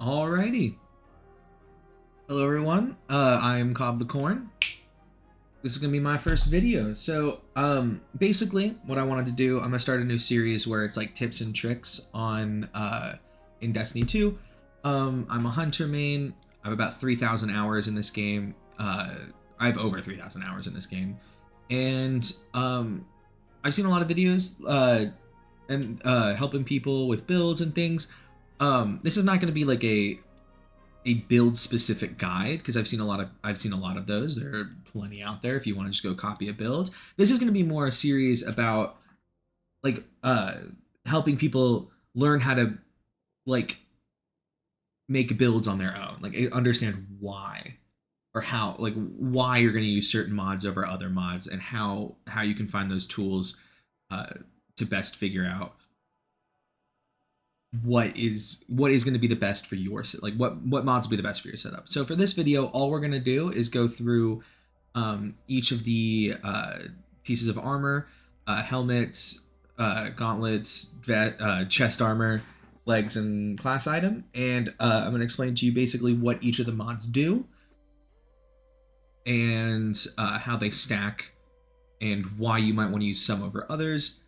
Alrighty. Hello everyone. I'm Cobb the Corn. This is gonna be my first video. So basically what I wanted to do, I'm gonna start a new series where it's like tips and tricks on in Destiny 2. I'm a hunter main. I have about 3,000 hours in this game. I have over 3,000 hours in this game. And I've seen a lot of videos and helping people with builds and things. This is not going to be like a build specific guide because I've seen a lot of those. There are plenty out there if you want to just go copy a build. This is going to be more a series about like helping people learn how to like make builds on their own, like understand why or how, like why you're going to use certain mods over other mods and how you can find those tools to best figure out what is going to be the best for your like what mods will be the best for your setup. So for this video, all we're going to do is go through each of the pieces of armor, helmets, gauntlets, chest armor, legs, and class item, and I'm going to explain to you basically what each of the mods do and how they stack and why you might want to use some over others.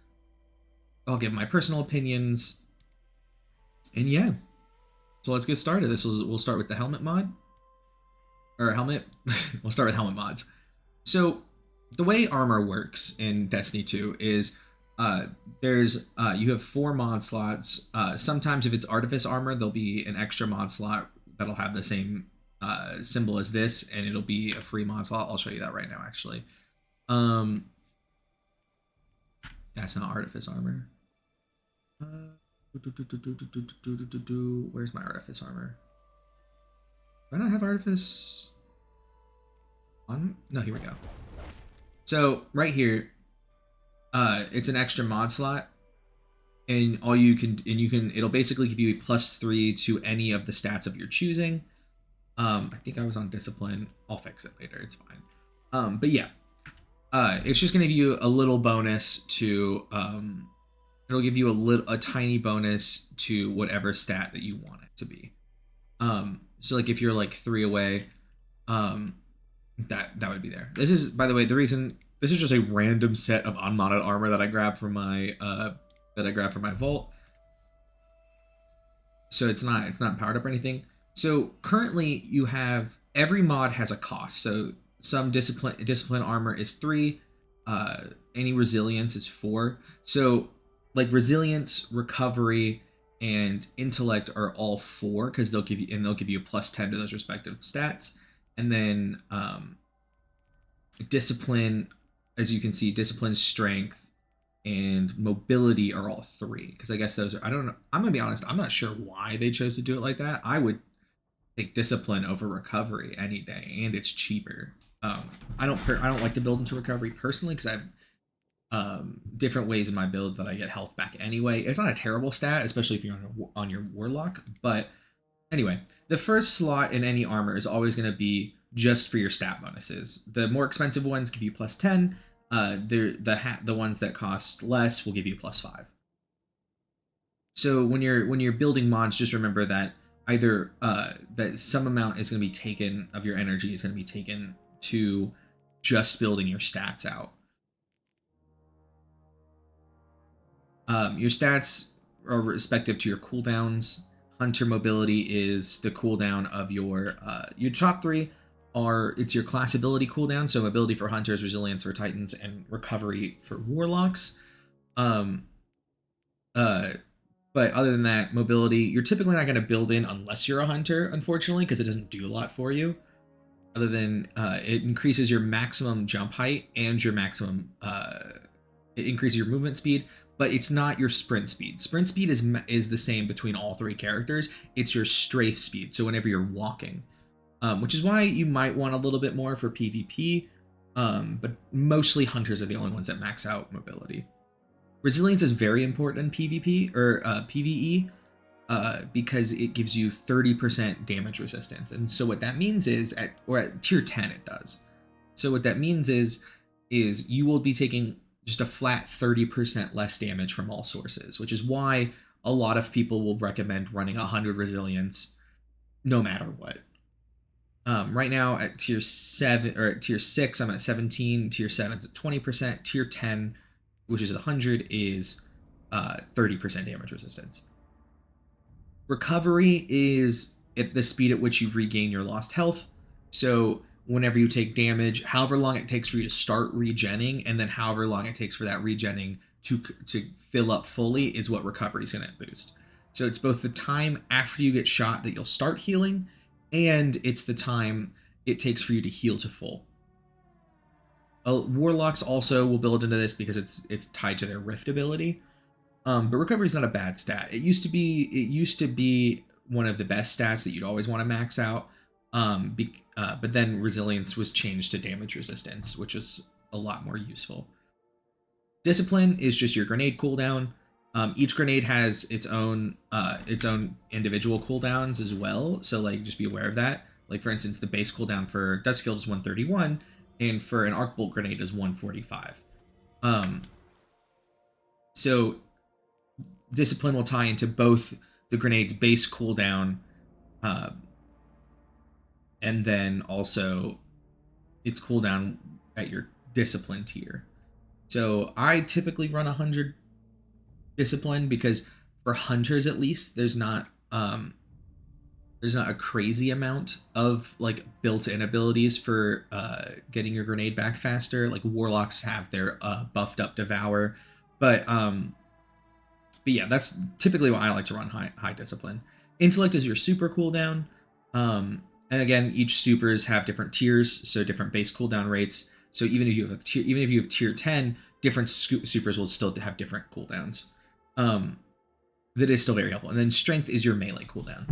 I'll give my personal opinions. And yeah, so let's get started. We'll start with the helmet mod, or helmet. We'll start with helmet mods. So the way armor works in Destiny 2 is there's you have 4 mod slots. Sometimes if it's artifice armor, there'll be an extra mod slot that'll have the same symbol as this, and it'll be a free mod slot. I'll show you that right now, actually. That's not artifice armor. Where's my artifice armor? Do I not have artifice on? No, here we go. So right here, it's an extra mod slot, and it'll basically give you a +3 to any of the stats of your choosing. I think I was on discipline. I'll fix it later. It's fine. But yeah, it's just gonna give you a little bonus to it'll give you a tiny bonus to whatever stat that you want it to be. So like if you're like 3 away, that would be there. This is, by the way, this is just a random set of unmodded armor that I grabbed from my vault. So it's not powered up or anything. So currently you have, every mod has a cost. So some discipline armor is 3, any resilience is 4. So like resilience, recovery, and intellect are all 4 because they'll give you a +10 to those respective stats. And then discipline, as you can see, discipline, strength, and mobility are all 3 because I guess those are, I don't know. I'm gonna be honest, I'm not sure why they chose to do it like that. I would take discipline over recovery any day, and it's cheaper. I don't like to build into recovery personally because I've different ways in my build that I get health back anyway. It's not a terrible stat, especially if you're on your warlock. But anyway, the first slot in any armor is always going to be just for your stat bonuses. The more expensive ones give you +10. The ones that cost less will give you +5. So when you're building mods, just remember that either that some amount is going to be taken of your energy is going to be taken to just building your stats out. Your stats are respective to your cooldowns. Hunter mobility is the cooldown of your top 3 are, it's your class ability cooldown. So mobility for hunters, resilience for titans, and recovery for warlocks. But other than that, mobility, you're typically not going to build in unless you're a hunter, unfortunately, because it doesn't do a lot for you. Other than it increases your maximum jump height and your maximum it increases your movement speed, but it's not your sprint speed. Sprint speed is the same between all 3 characters. It's your strafe speed, so whenever you're walking, which is why you might want a little bit more for PvP, but mostly hunters are the only ones that max out mobility. Resilience is very important in PvP or PvE because it gives you 30% damage resistance, and so what that means is at tier 10 it does. So what that means is you will be taking just a flat 30% less damage from all sources, which is why a lot of people will recommend running 100 resilience no matter what. Right now at tier 7 or at tier 6, I'm at 17. Tier 7's at 20%. Tier 10, which is 100, is 30% damage resistance. Recovery is at the speed at which you regain your lost health. So whenever you take damage, however long it takes for you to start regenning, and then however long it takes for that regenning to fill up fully is what recovery is going to boost. So it's both the time after you get shot that you'll start healing, and it's the time it takes for you to heal to full. Warlocks also will build into this because it's tied to their rift ability. But recovery is not a bad stat. It used to be one of the best stats that you'd always want to max out. But then resilience was changed to damage resistance, which is a lot more useful. Discipline is just your grenade cooldown. Each grenade has its own individual cooldowns as well. So like just be aware of that. Like for instance, the base cooldown for Duskfield is 131, and for an arc bolt grenade is 145. So discipline will tie into both the grenade's base cooldown, and then also its cooldown at your discipline tier. So I typically run 100 discipline because for hunters at least there's not a crazy amount of like built-in abilities for getting your grenade back faster. Like warlocks have their buffed up devour, but yeah, that's typically why I like to run high discipline. Intellect is your super cooldown, and again, each supers have different tiers, so different base cooldown rates. So even if you have tier 10, different supers will still have different cooldowns. That is still very helpful. And then strength is your melee cooldown.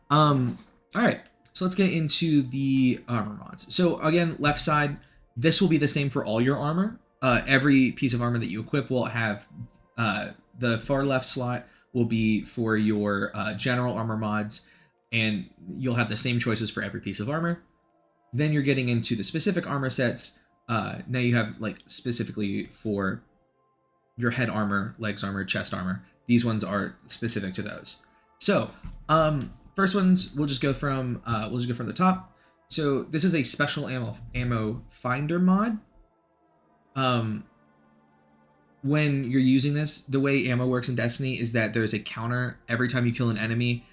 All right, so let's get into the armor mods. So again, left side, this will be the same for all your armor. Every piece of armor that you equip will have the far left slot will be for your general armor mods, and you'll have the same choices for every piece of armor. Then you're getting into the specific armor sets. Now you have like specifically for your head armor, legs armor, chest armor. These ones are specific to those. So first ones we'll just go from the top. So this is a special ammo finder mod. When you're using this, the way ammo works in Destiny is that there's a counter every time you kill an enemy.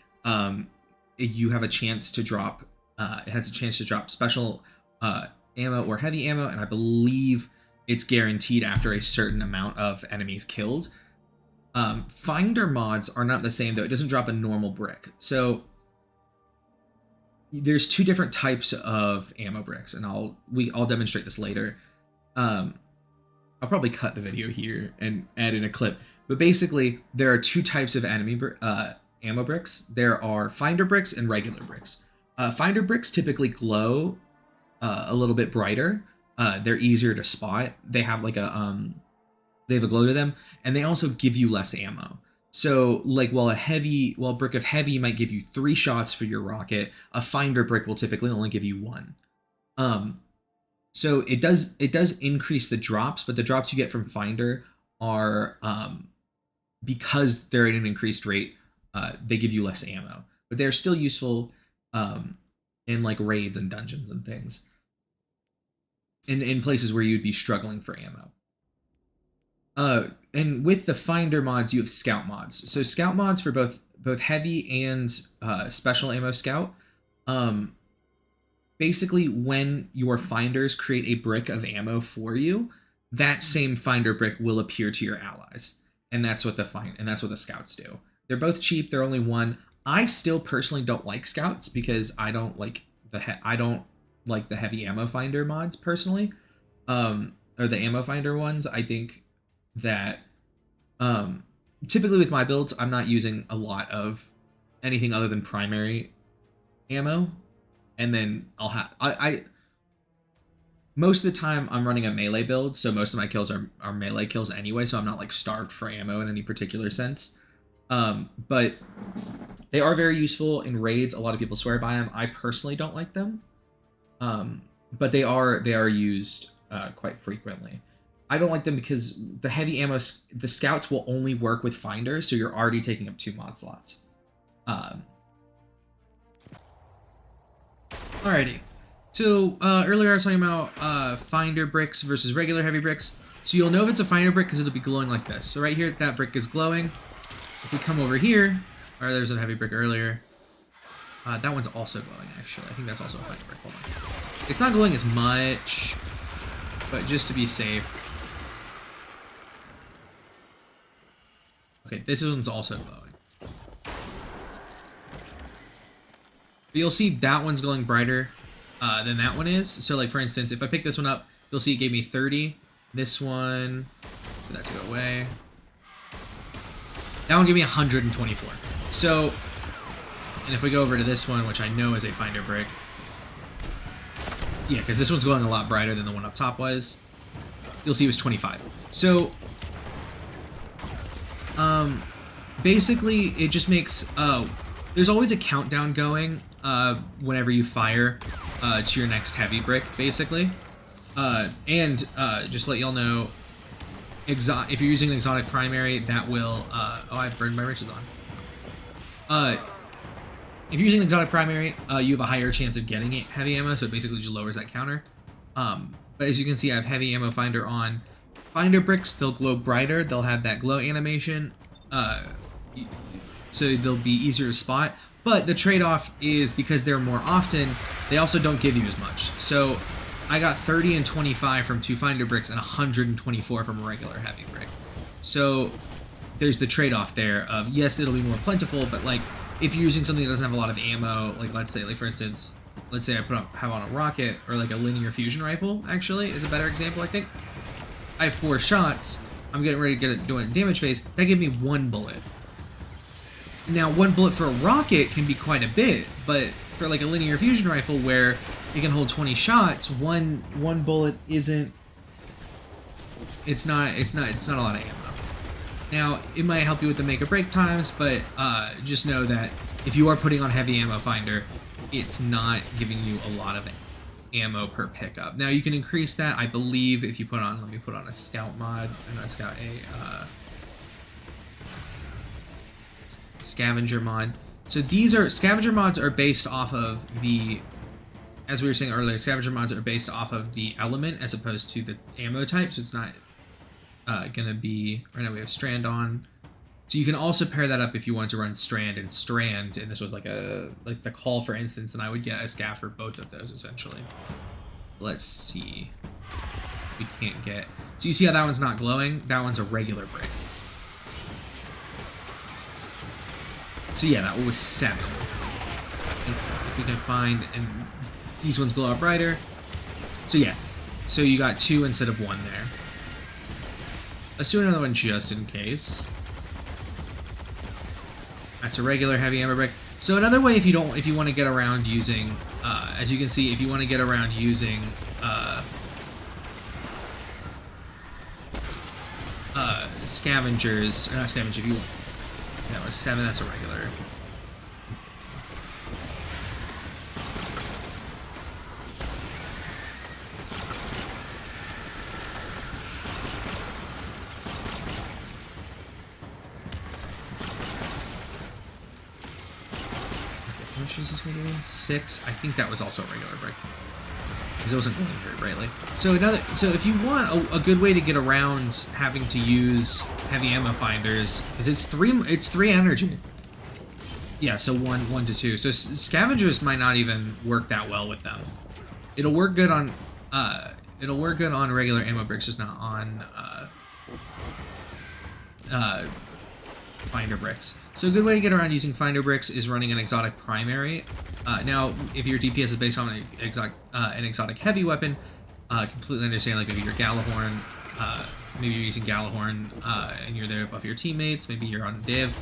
You have a chance to drop. It has a chance to drop special ammo or heavy ammo, and I believe it's guaranteed after a certain amount of enemies killed. Finder mods are not the same though. It doesn't drop a normal brick. So there's two different types of ammo bricks, and I'll demonstrate this later. I'll probably cut the video here and add in a clip. But basically, there are two types of ammo bricks. There are finder bricks and regular bricks. Finder bricks typically glow a little bit brighter. They're easier to spot. They have like they have a glow to them, and they also give you less ammo. So like while a brick of heavy might give you 3 shots for your rocket, a finder brick will typically only give you 1. So it does increase the drops, but the drops you get from finder are because they're at an increased rate, they give you less ammo, but they're still useful in like raids and dungeons and things, in places where you'd be struggling for ammo. And with the finder mods, you have scout mods. So scout mods for both heavy and special ammo scout. Basically, when your finders create a brick of ammo for you, that same finder brick will appear to your allies, and that's what the scouts do. They're both cheap. They're only 1. I still personally don't like scouts because I don't like the heavy ammo finder mods personally, or the ammo finder ones. I think that typically with my builds, I'm not using a lot of anything other than primary ammo. And then I'll have I most of the time I'm running a melee build, so most of my kills are melee kills anyway, so I'm not like starved for ammo in any particular sense. But they are very useful in raids. A lot of people swear by them. I personally don't like them, but they are used quite frequently. I don't like them because the heavy ammo, the scouts will only work with finders, so you're already taking up 2 mod slots. Alrighty. So earlier I was talking about finder bricks versus regular heavy bricks. So you'll know if it's a finder brick because it'll be glowing like this. So right here, that brick is glowing. If we come over here, or there's a heavy brick earlier. That one's also glowing, actually. I think that's also a finder brick. Hold on. It's not glowing as much, but just to be safe. Okay, this one's also glowing. But you'll see that one's glowing brighter than that one is. So like for instance, if I pick this one up, you'll see it gave me 30. This one, for that to go away. That one gave me 124. So, and if we go over to this one, which I know is a finder brick. Yeah, because this one's glowing a lot brighter than the one up top was. You'll see it was 25. So, basically it just makes, there's always a countdown going whenever you fire to your next heavy brick, basically. And just to let y'all know, if you're using an exotic primary, that will, oh, I've burned my riches on. If you're using an exotic primary, you have a higher chance of getting heavy ammo, so it basically just lowers that counter. But as you can see, I have heavy ammo finder on. Finder bricks, they'll glow brighter, they'll have that glow animation, so they'll be easier to spot. But the trade-off is because they're more often, they also don't give you as much. So I got 30 and 25 from 2 finder bricks and 124 from a regular heavy brick. So there's the trade-off there of, yes, it'll be more plentiful, but like if you're using something that doesn't have a lot of ammo, like let's say, like for instance, let's say I have on a rocket or like a linear fusion rifle, actually, is a better example, I think. I have 4 shots. I'm getting ready to get it doing damage phase. That gave me 1 bullet. Now, 1 bullet for a rocket can be quite a bit, but for like a linear fusion rifle where it can hold 20 shots, one bullet isn't. It's not a lot of ammo. Now, it might help you with the make or break times, but just know that if you are putting on heavy ammo finder, it's not giving you a lot of ammo per pickup. Now you can increase that, I believe, if you put on, let me put on a scout mod, and not scout, a scavenger mod. So these are, scavenger mods are based off of the, as we were saying earlier, scavenger mods are based off of the element as opposed to the ammo type, so it's not gonna be, right now we have strand on. So you can also pair that up if you want to run strand, and this was like the call, for instance, and I would get a scav for both of those essentially. Let's see. We can't get. So you see how that one's not glowing? That one's a regular brick. So yeah, that one was 7. If we can find, and these ones glow up brighter. So yeah, so you got 2 instead of 1 there. Let's do another one just in case. That's a regular heavy ammo brick. So another way, if you want to get around using, as you can see, if you want to get around using scavengers, or not scavengers, if you want, that was 7, that's a regular. How much is this going to give me? 6. I think that was also a regular brick, because it wasn't going very brightly. So if you want a good way to get around having to use heavy ammo finders, is it's 3 energy. Yeah, so 1 to 2. So scavengers might not even work that well with them. It'll work good on regular ammo bricks, just not on finder bricks. So a good way to get around using finder bricks is running an exotic primary. Now, if your DPS is based on an exotic heavy weapon, completely understand, like maybe you're Gallahorn, maybe you're using Gallahorn and you're there to buff your teammates, maybe you're on Div,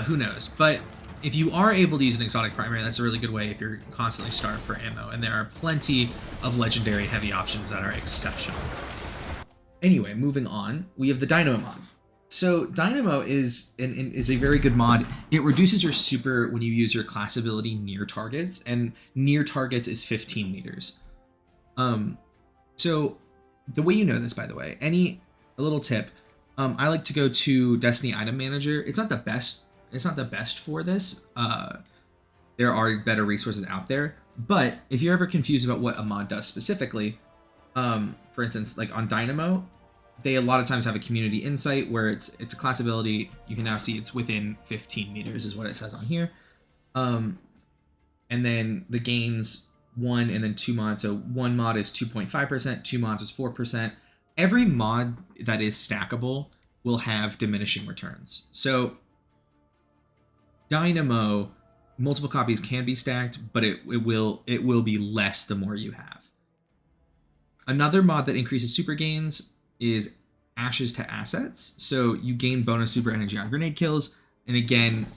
who knows. But if you are able to use an exotic primary, that's a really good way if you're constantly starved for ammo, and there are plenty of legendary heavy options that are exceptional. Anyway, moving on, we have the Dynamo mod. So Dynamo is a very good mod. It reduces your super when you use your class ability near targets, and near targets is 15 meters. So the way you know this, by the way, a little tip, I like to go to Destiny Item Manager. It's not the best for this, there are better resources out there. But if you're ever confused about what a mod does specifically, for instance, like on Dynamo, they a lot of times have a community insight where it's a class ability. You can now see it's within 15 meters is what it says on here. And then the gains 1 and then 2 mods. So 1 mod is 2.5%, 2 mods is 4%. Every mod that is stackable will have diminishing returns. So Dynamo, multiple copies can be stacked, but it will be less the more you have. Another mod that increases super gains is Ashes to Assets. So you gain bonus super energy on grenade kills, and again,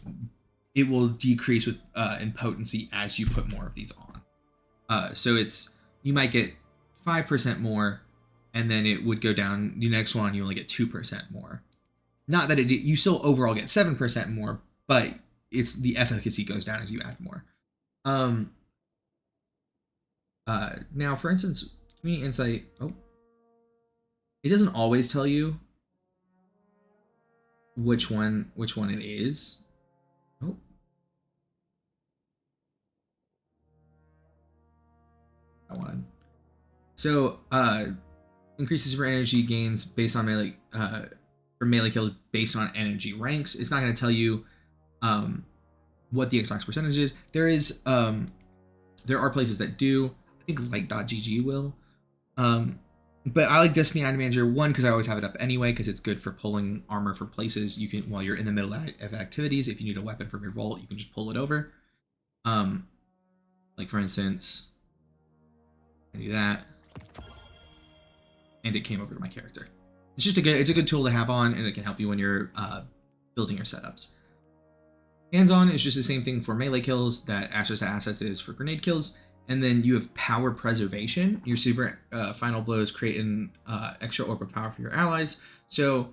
it will decrease with in potency as you put more of these on. So you might get 5% more, and then it would go down. The next one you only get 2% more. Not that you still overall get 7% more, but the efficacy goes down as you add more. Now, for instance, Community Insight. It doesn't always tell you which one it is. That one. So increases for energy gains based on melee for melee kills based on energy ranks. It's not going to tell you what the Xbox percentage is. There are places that do. I think Light.gg will. But I like Destiny Item Manager, one, because I always have it up anyway, because it's good for pulling armor from places. You can, while you're in the middle of activities, if you need a weapon from your vault, you can just pull it over. Like for instance, I do that, and it came over to my character. It's a good tool to have on, and it can help you when you're building your setups. Hands-on is just the same thing for melee kills that Ashes to Assets is for grenade kills. And then you have Power Preservation. Your super final blows create an extra orb of power for your allies. So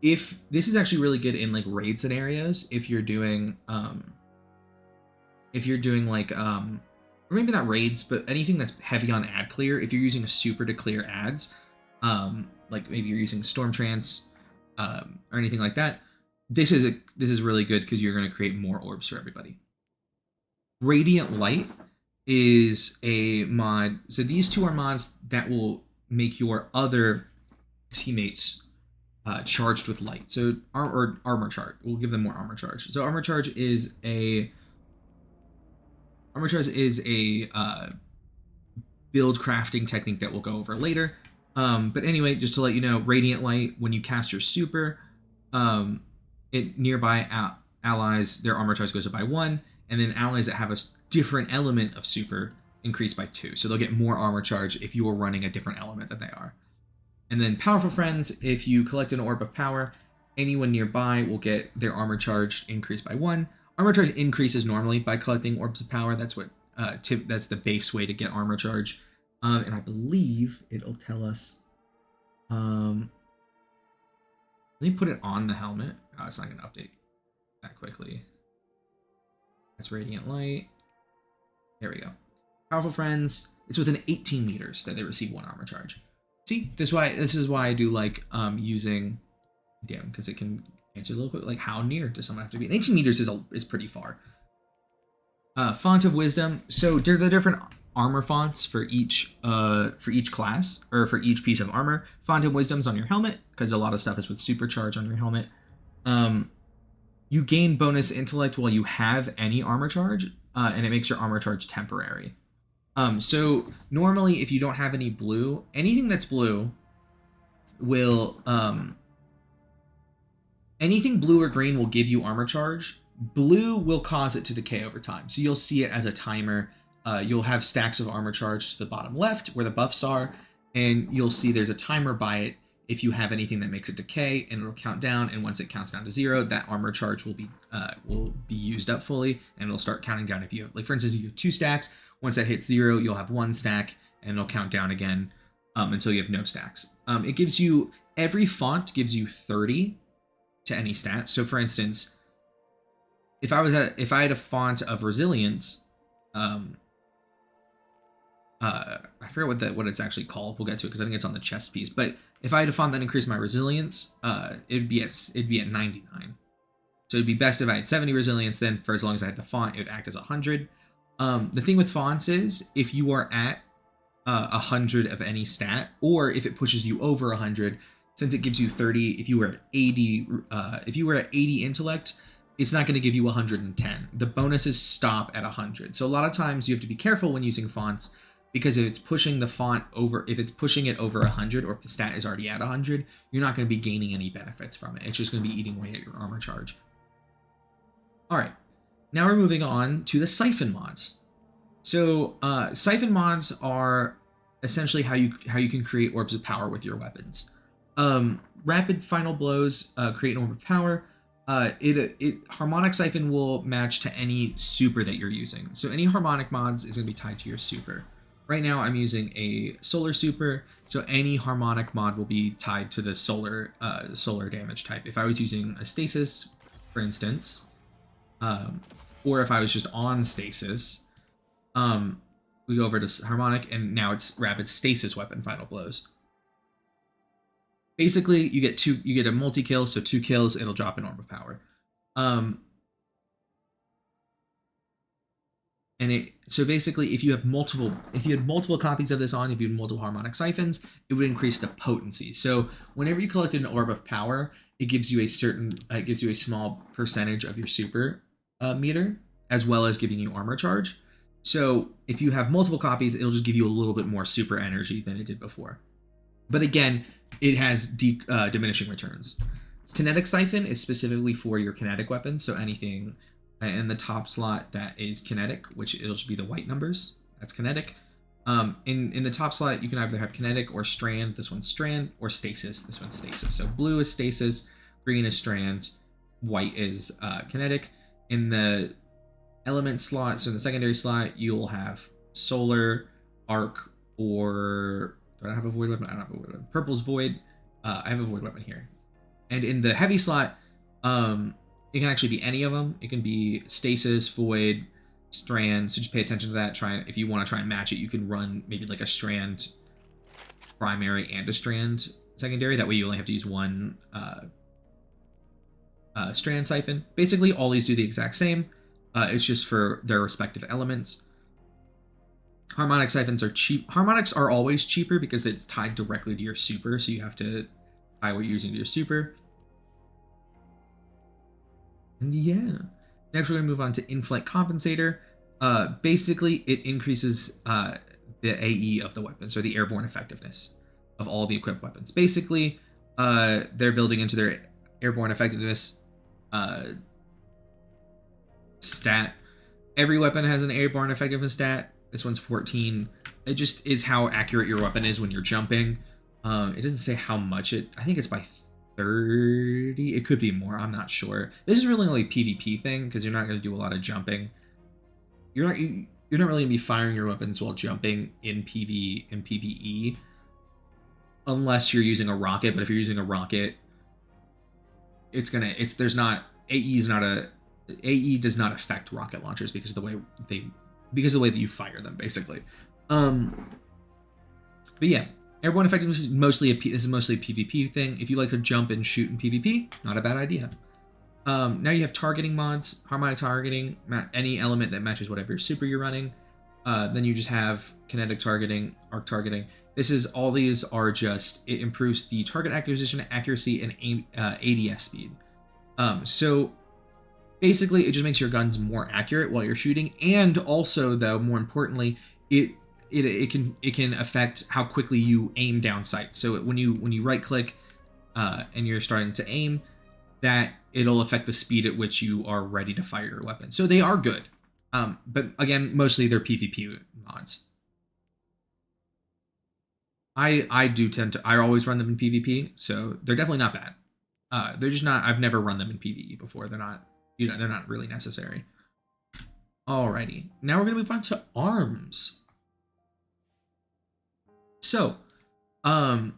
if this is actually really good in like raid scenarios, if you're doing like or maybe not raids, but anything that's heavy on ad clear, if you're using a super to clear ads, like maybe you're using Storm Trance or anything like that, this is really good because you're going to create more orbs for everybody. Radiant Light is a mod. So these two are mods that will make your other teammates charged with light. So armor charge. We'll give them more armor charge. So armor charge is a build crafting technique that we'll go over later. But anyway, just to let you know, Radiant Light, when you cast your super, it nearby allies, their armor charge goes up by 1, and then allies that have a different element of super increase by 2. So they'll get more armor charge if you are running a different element than they are. And then Powerful Friends, if you collect an orb of power, anyone nearby will get their armor charge increased by 1. Armor charge increases normally by collecting orbs of power. That's what that's the base way to get armor charge. And I believe it'll tell us. Let me put it on the helmet. Oh, it's not going to update that quickly. That's Radiant Light. There we go. Powerful Friends. It's within 18 meters that they receive 1 armor charge. See, this is why I do like using, damn, because it can answer a little quick. Like, how near does someone have to be? And 18 meters is pretty far. Font of Wisdom. So there are different armor fonts for each class, or for each piece of armor. Font of Wisdom's on your helmet because a lot of stuff is with supercharge on your helmet. You gain bonus intellect while you have any armor charge, and it makes your armor charge temporary. So normally if you don't have any blue, anything that's blue will, anything blue or green will give you armor charge. Blue will cause it to decay over time. So you'll see it as a timer. You'll have stacks of armor charge to the bottom left where the buffs are, and you'll see there's a timer by it. If you have anything that makes it decay, and it'll count down, and once it counts down to 0, that armor charge will be used up fully, and it'll start counting down. If you have, like for instance, if you have 2 stacks, once that hits 0, you'll have 1 stack, and it'll count down again until you have no stacks. It gives you, every font gives you 30 to any stat. So for instance, if I had a font of Resilience, I forget what it's actually called. We'll get to it because I think it's on the chest piece. But if I had a font that increased my resilience, it'd be at 99. So it'd be best if I had 70 resilience, then for as long as I had the font, it would act as 100. The thing with fonts is if you are at 100 of any stat, or if it pushes you over 100, since it gives you 30, if you were at 80 intellect, it's not going to give you 110. The bonuses stop at 100. So a lot of times you have to be careful when using fonts, because if it's pushing the font over, if it's pushing it over 100, or if the stat is already at 100, you're not going to be gaining any benefits from it. It's just going to be eating away at your armor charge. All right, now we're moving on to the siphon mods. So siphon mods are essentially how you can create orbs of power with your weapons. Rapid final blows create an orb of power. Harmonic siphon will match to any super that you're using. So any harmonic mods is going to be tied to your super. Right now I'm using a solar super, so any harmonic mod will be tied to the solar damage type. If I was using a stasis, for instance, or if I was just on stasis, we go over to harmonic, and now it's rapid stasis weapon final blows. Basically, you get a multi-kill, so 2 kills, it'll drop an orb of power. So basically, if you had multiple copies of this on, if you had multiple harmonic siphons, it would increase the potency. So whenever you collected an orb of power, it gives you a small percentage of your super meter, as well as giving you armor charge. So if you have multiple copies, it'll just give you a little bit more super energy than it did before. But again, it has diminishing returns. Kinetic Siphon is specifically for your kinetic weapons, so anything in the top slot that is kinetic, which it'll just be the white numbers, that's kinetic. In the top slot, you can either have kinetic or strand. This one's strand, or stasis. This one's stasis. So blue is stasis, green is strand, white is kinetic. In the element slot, so in the secondary slot, you'll have solar, arc, or do I have a void weapon? I don't have a void weapon. Purple's void. I have a void weapon here. And in the heavy slot, it can actually be any of them. It can be stasis, void, strand. So just pay attention to that. If you want to try and match it, you can run maybe like a strand primary and a strand secondary. That way you only have to use one strand siphon. Basically, all these do the exact same. It's just for their respective elements. Harmonic siphons are cheap. Harmonics are always cheaper because it's tied directly to your super, so you have to tie what you're using to your super. And yeah. Next, we're going to move on to In-Flight Compensator. Basically, it increases the AE of the weapons, or the airborne effectiveness of all the equipped weapons. Basically, they're building into their airborne effectiveness stat. Every weapon has an airborne effectiveness stat. This one's 14. It just is how accurate your weapon is when you're jumping. It doesn't say how much I think it's by 30. It could be more. I'm not sure. This is really only a PvP thing because you're not going to do a lot of jumping. You're not really going to be firing your weapons while jumping in PvE unless you're using a rocket. But if you're using a rocket, AE does not affect rocket launchers because of the way that you fire them, basically. But yeah, airborne effectiveness is mostly a PvP thing. If you like to jump and shoot in PvP, not a bad idea. Now you have targeting mods, harmonic targeting, any element that matches whatever super you're running. Then you just have kinetic targeting, arc targeting. All these are just, it improves the target acquisition, accuracy, and ADS speed. So basically, it just makes your guns more accurate while you're shooting, and also, though, more importantly, it can affect how quickly you aim down sight. So when you right click and you're starting to aim, that it'll affect the speed at which you are ready to fire your weapon. So they are good, but again, mostly they're PvP mods. I always run them in PvP, so they're definitely not bad. They're just not. I've never run them in PvE before. They're not. They're not really necessary. Alrighty, now we're gonna move on to arms. So, armor.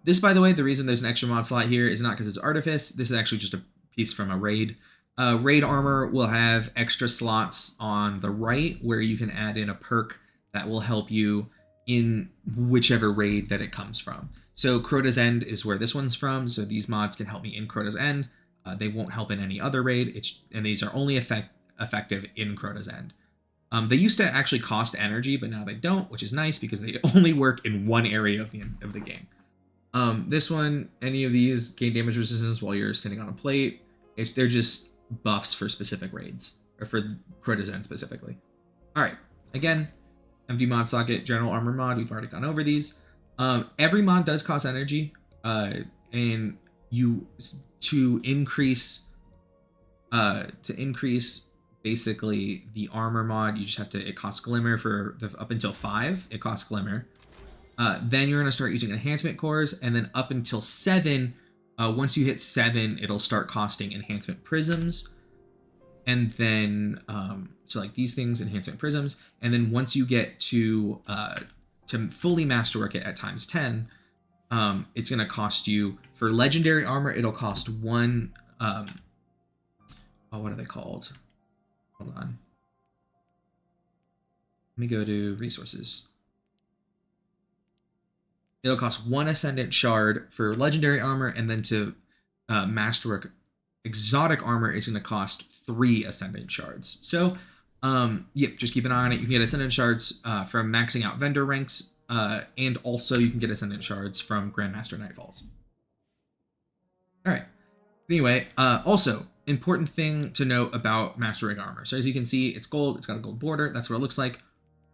This, by the way, the reason there's an extra mod slot here is not because it's artifice. This is actually just a piece from a raid. Raid armor will have extra slots on the right where you can add in a perk that will help you in whichever raid that it comes from. So Crota's End is where this one's from. So these mods can help me in Crota's End. They won't help in any other raid. And these are only effective in Crota's End. They used to actually cost energy, but now they don't, which is nice because they only work in one area of the game. This one, any of these gain damage resistance while you're standing on a plate. They're just buffs for specific raids, or for Crota's End specifically. All right, again, empty mod socket, general armor mod. We've already gone over these. Every mod does cost energy, and to increase basically the armor mod, you just have to, it costs glimmer for up until 5, it costs glimmer. Then you're going to start using enhancement cores, and then up until 7, once you hit 7, it'll start costing enhancement prisms. And then, so like these things, enhancement prisms. And then once you get to fully masterwork it at times 10, it's going to cost you, for legendary armor, it'll cost 1, what are they called? Hold on. Let me go to resources. It'll cost 1 Ascendant Shard for legendary armor, and then to masterwork exotic armor is going to cost 3 Ascendant Shards. So, yep, just keep an eye on it. You can get Ascendant Shards from maxing out vendor ranks, and also you can get Ascendant Shards from Grandmaster Nightfalls. All right. Anyway, also, important thing to note about Mastering Armor. So as you can see, it's gold. It's got a gold border. That's what it looks like.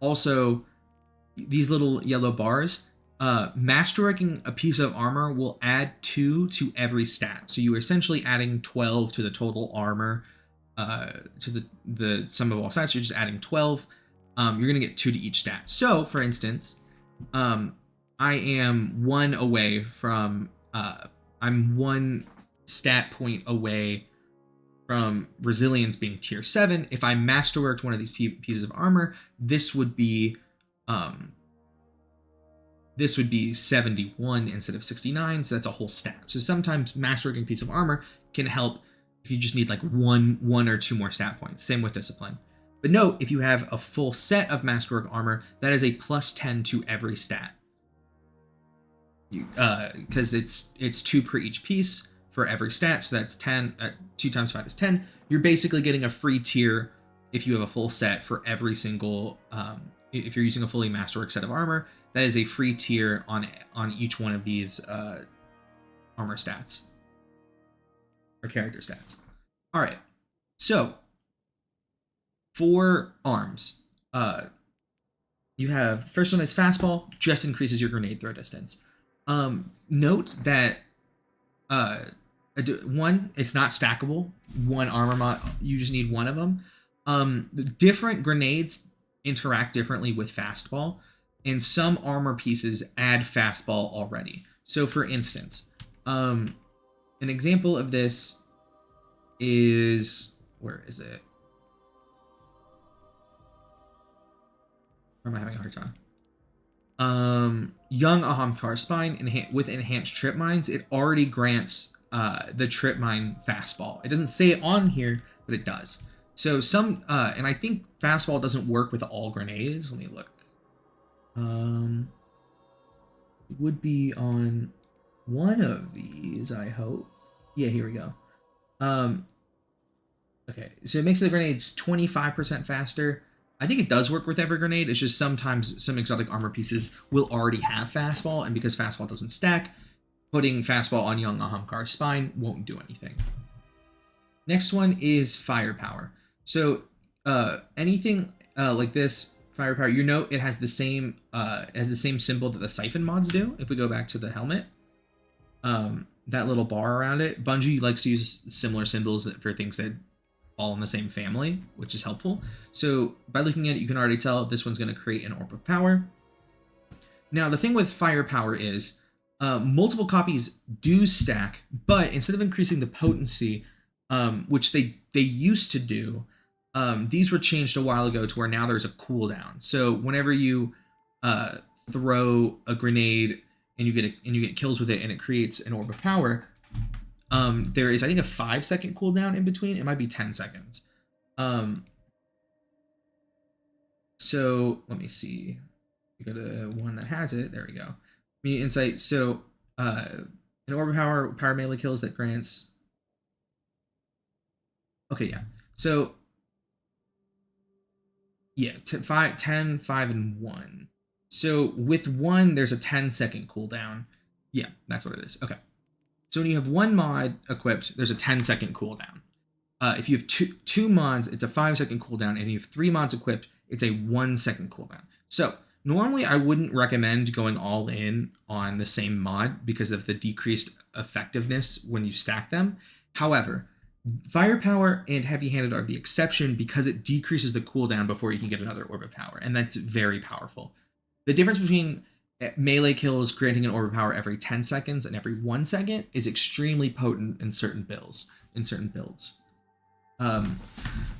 Also, these little yellow bars, masterworking a piece of armor will add 2 to every stat. So you are essentially adding 12 to the total armor, to the sum of all stats. You're just adding 12. You're going to get 2 to each stat. So, for instance, I am 1 away from, I'm 1 stat point away from Resilience being tier 7. If I masterworked one of these pieces of armor, this would be 71 instead of 69, so that's a whole stat. So sometimes masterworking a piece of armor can help if you just need like one or 2 more stat points. Same with discipline. But note, if you have a full set of masterwork armor, that is a plus 10 to every stat. Because it's 2 per each piece for every stat, so that's 10. 2 times 5 is 10. You're basically getting a free tier if you have a full set for every single. If you're using a fully masterwork set of armor, that is a free tier on each one of these armor stats or character stats. All right, so for arms, you have, first one is fastball, just increases your grenade throw distance. Note that 1, it's not stackable. 1 armor mod, you just need 1 of them. The different grenades interact differently with fastball, and some armor pieces add fastball already. So for instance, an example of this is, where is it? Where am I having a hard time? Young Ahamkar Spine with enhanced trip mines, it already grants the trip mine fastball. It doesn't say it on here, but it does. So some, and I think fastball doesn't work with all grenades. Let me look. It would be on one of these, I hope. Yeah, here we go. Okay, so it makes the grenades 25% faster. I think it does work with every grenade. It's just sometimes some exotic armor pieces will already have fastball, and because fastball doesn't stack, putting fastball on Young Ahamkar Spine won't do anything. Next one is firepower. So anything like this, firepower, you note it has the same symbol that the Siphon mods do. If we go back to the helmet, that little bar around it, Bungie likes to use similar symbols for things that all in the same family, which is helpful. So by looking at it, you can already tell this one's going to create an Orb of Power. Now, the thing with firepower is multiple copies do stack, but instead of increasing the potency, which they used to do, these were changed a while ago to where now there's a cooldown. So whenever you throw a grenade and you get kills with it and it creates an Orb of Power, there is, I think, a 5-second cooldown in between. It might be 10 seconds. So let me see. We go to one that has it. There we go. Immediate Insight. So an orb power melee kills that grants. Okay, yeah. So yeah, 10, 5, and 1. So with 1, there's a 10-second cooldown. Yeah, that's what it is. Okay. So when you have 1 mod equipped, there's a 10-second cooldown. If you have two mods, it's a 5-second cooldown, and if you have 3 mods equipped, it's a 1-second cooldown. So normally I wouldn't recommend going all in on the same mod because of the decreased effectiveness when you stack them. However, Firepower and Heavy-Handed are the exception because it decreases the cooldown before you can get another Orb of Power, and that's very powerful. The difference between melee kills granting an Orb of Power every 10 seconds and every 1 second is extremely potent in certain builds.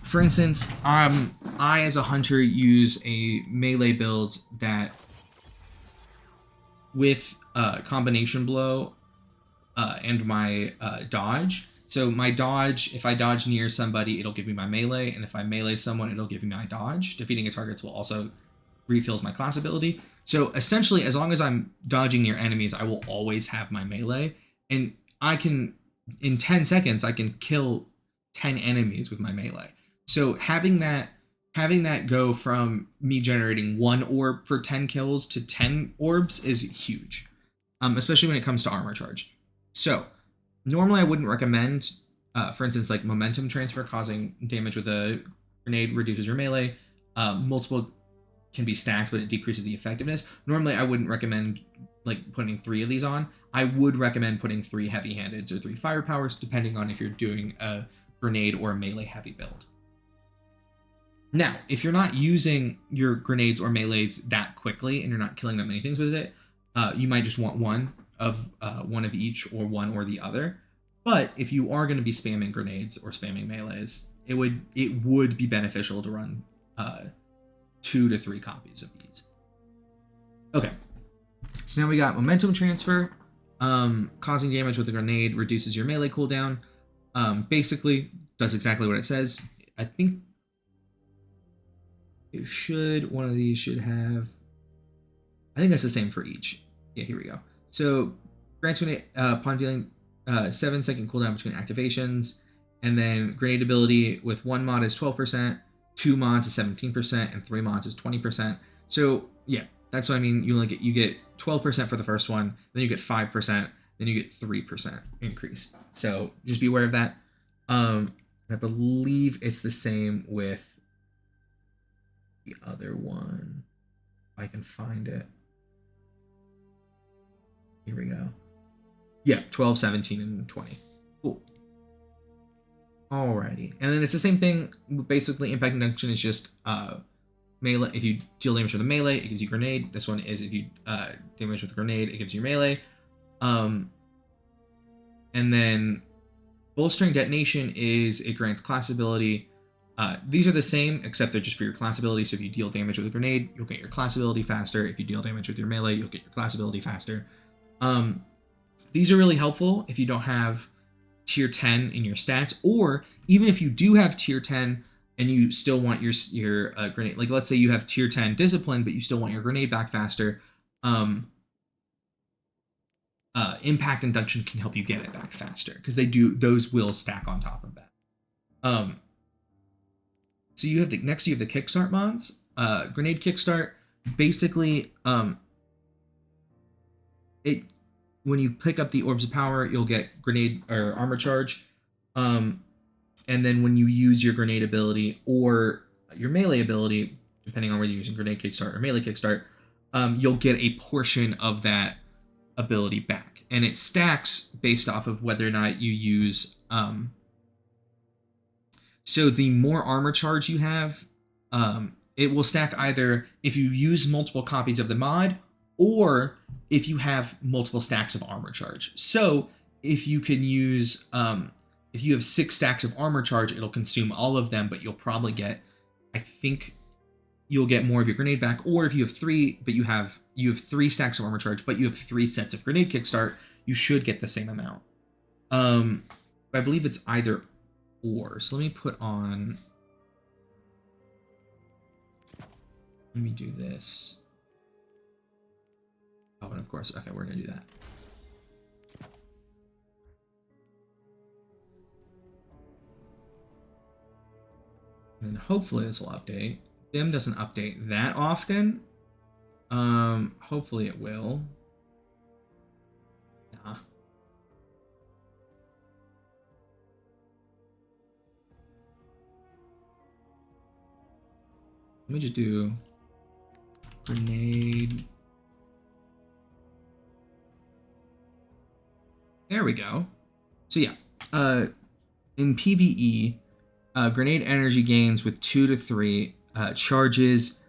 For instance, I as a hunter use a melee build that with combination blow and my dodge. So my dodge, if I dodge near somebody, it'll give me my melee, and if I melee someone, it'll give me my dodge. Defeating a target will also refills my class ability. So essentially, as long as I'm dodging near enemies, I will always have my melee, and I can, in 10 seconds, I can kill 10 enemies with my melee. So having that go from me generating 1 orb for 10 kills to 10 orbs is huge, especially when it comes to armor charge. So normally I wouldn't recommend, for instance, like momentum transfer causing damage with a grenade reduces your melee. Multiple can be stacked, but it decreases the effectiveness. Normally I wouldn't recommend like putting 3 of these on. I would recommend putting 3 heavy-handeds or 3 firepowers, depending on if you're doing a grenade or a melee heavy build. Now, if you're not using your grenades or melees that quickly and you're not killing that many things with it, you might just want one of each or one or the other. But if you are going to be spamming grenades or spamming melees, it would be beneficial to run 2 to 3 copies of these. Okay, so now we got momentum transfer. Causing damage with a grenade reduces your melee cooldown. Basically does exactly what it says. I think one of these should have, I think that's the same for each. Yeah, here we go. So grants upon dealing 7-second cooldown between activations, and then grenade ability with 1 mod is 12%, 2 mods is 17%, and 3 mods is 20%. So yeah, that's what I mean. You get 12% for the first one, then you get 5%, then you get 3% increase. So just be aware of that. I believe it's the same with the other one. If I can find it. Here we go. Yeah, 12, 17, and 20. Cool. Alrighty. And then it's the same thing. Basically, impact induction is just melee. If you deal damage with a melee, it gives you grenade. This one is if you damage with a grenade, it gives you melee. And then bolstering detonation is it grants class ability. These are the same, except they're just for your class ability. So if you deal damage with a grenade, you'll get your class ability faster. If you deal damage with your melee, you'll get your class ability faster. These are really helpful if you don't have tier 10 in your stats, or even if you do have tier 10 and you still want your grenade. Like let's say you have tier 10 discipline, but you still want your grenade back faster. Impact induction can help you get it back faster because those will stack on top of that. So you have the kickstart mods. Grenade kickstart, basically, when you pick up the orbs of power, you'll get grenade or armor charge. And then when you use your grenade ability or your melee ability, depending on whether you're using grenade kickstart or melee kickstart, you'll get a portion of that ability back. And it stacks based off of whether or not you use so the more armor charge you have, it will stack either if you use multiple copies of the mod or if you have multiple stacks of armor charge. So if you can use, if you have 6 stacks of armor charge, it'll consume all of them, but you'll probably get, I think you'll get more of your grenade back. Or if you have 3, but you have 3 stacks of armor charge, but you have 3 sets of grenade kickstart, you should get the same amount. I believe it's either or. So let me put on, let me do this. Oh, and of course, okay, we're gonna do that. And hopefully this will update. Dim doesn't update that often. Hopefully it will. Nah. Let me just do grenade. There we go. So yeah, in PvE, grenade energy gains with 2 to 3 charges.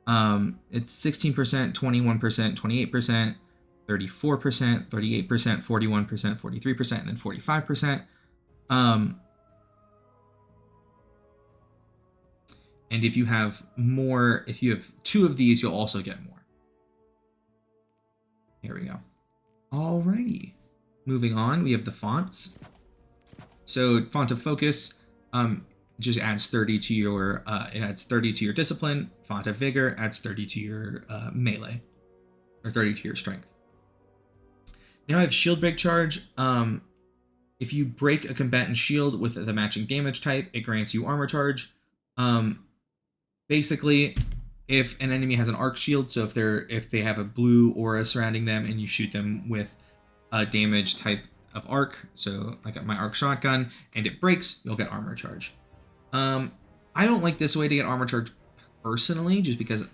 It's 16%, 21%, 28%, 34%, 38%, 41%, 43%, and then 45%. And if you have more, if you have 2 of these, you'll also get more. Here we go. Alrighty. Moving on, we have the fonts. So font of focus just adds 30 to your it adds 30 to your discipline. Font of vigor adds 30 to your melee, or 30 to your strength. Now I have shield break charge. If you break a combatant shield with the matching damage type, it grants you armor charge. Basically, if an enemy has an arc shield, so if they have a blue aura surrounding them and you shoot them with a damage type of arc, so like my arc shotgun, and it breaks, you'll get armor charge. I don't like this way to get armor charge personally, just because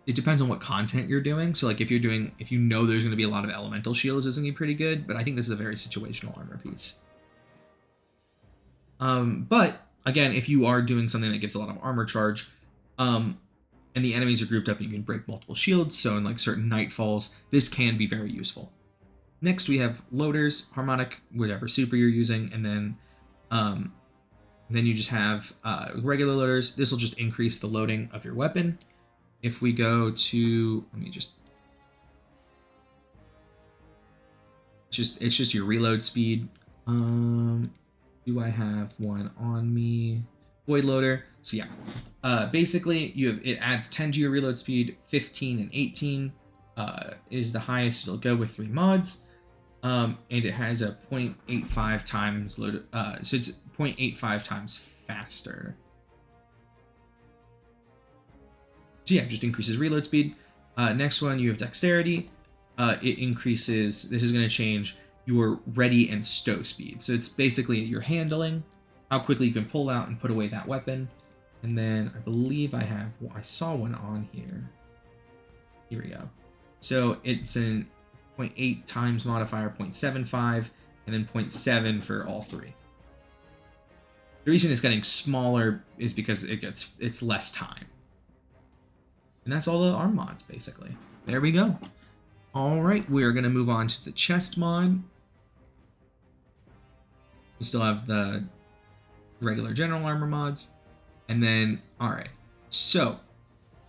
it depends on what content you're doing. So like if you know there's going to be a lot of elemental shields, is going to be pretty good, but I think this is a very situational armor piece. But again, if you are doing something that gives a lot of armor charge, and the enemies are grouped up, you can break multiple shields. So in like certain nightfalls, this can be very useful. Next, we have loaders, harmonic, whatever super you're using, and then you just have regular loaders. This will just increase the loading of your weapon. If we go to, it's just your reload speed. Do I have one on me? Void loader. So yeah, basically it adds 10 to your reload speed, 15 and 18 is the highest it'll go with 3 mods. And it has a 0.85 times load, so it's 0.85 times faster. So yeah, just increases reload speed. Next one, you have dexterity. It increases, this is going to change your ready and stow speed. So it's basically your handling, how quickly you can pull out and put away that weapon. And then I believe I saw one on here. Here we go. So it's an 0.8 times modifier, 0.75, and then 0.7 for all 3. The reason it's getting smaller is because it's less time. And that's all the arm mods, basically. There we go. All right, we are going to move on to the chest mod. We still have the regular general armor mods. And then, all right, so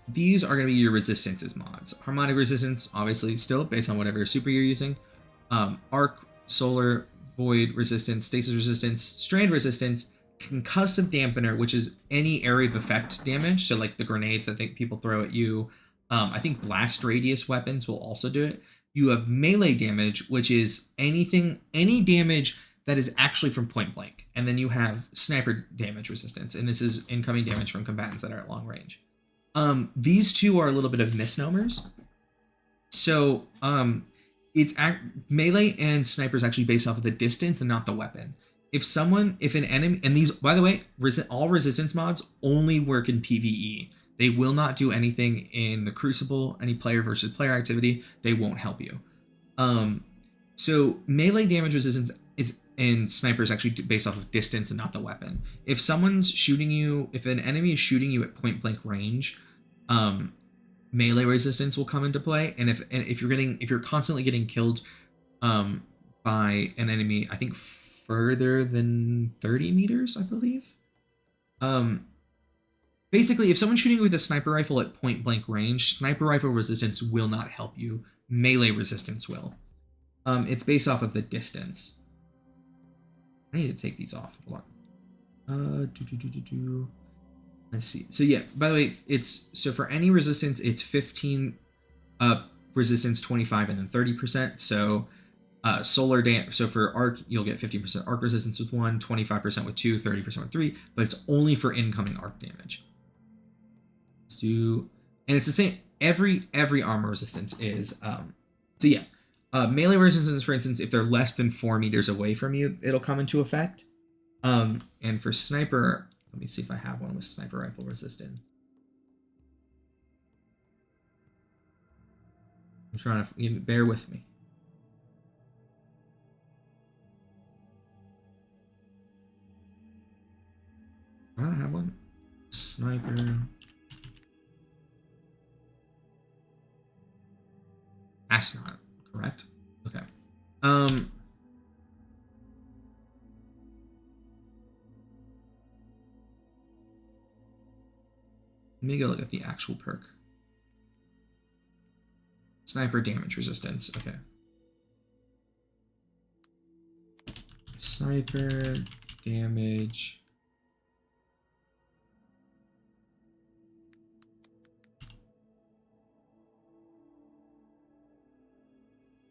these are going to be your resistances mods. Harmonic resistance, obviously, still based on whatever super you're using. Arc, solar, void resistance, stasis resistance, strand resistance, concussive dampener, which is any area of effect damage. So like the grenades that people throw at you. I think blast radius weapons will also do it. You have melee damage, which is any damage that is actually from point blank. And then you have sniper damage resistance, and this is incoming damage from combatants that are at long range. These two are a little bit of misnomers. So it's melee and sniper is actually based off of the distance and not the weapon. If an enemy, and these, by the way, all resistance mods only work in PvE. They will not do anything in the Crucible, any player versus player activity. They won't help you. So melee damage resistance and sniper is actually based off of distance and not the weapon. If someone's shooting you, if an enemy is shooting you at point blank range, melee resistance will come into play. And if you're constantly getting killed by an enemy, I think further than 30 meters, I believe. Basically, if someone's shooting with a sniper rifle at point blank range, sniper rifle resistance will not help you. Melee resistance will. It's based off of the distance. I need to take these off. Hold on. Let's see. So yeah, by the way, so for any resistance, it's 15 resistance, 25, and then 30%. So solar damage. So for arc, you'll get 15% arc resistance with 1, 25% with 2, 30% with 3, but it's only for incoming arc damage. Let's do, and it's the same. Every armor resistance is so yeah. Melee resistance, for instance, if they're less than 4 meters away from you, it'll come into effect. And for sniper, let me see if I have one with sniper rifle resistance. I'm trying to bear with me. I don't have one. Sniper. That's not correct. Okay. Let me go look at the actual perk. Sniper damage resistance. Okay. Sniper damage.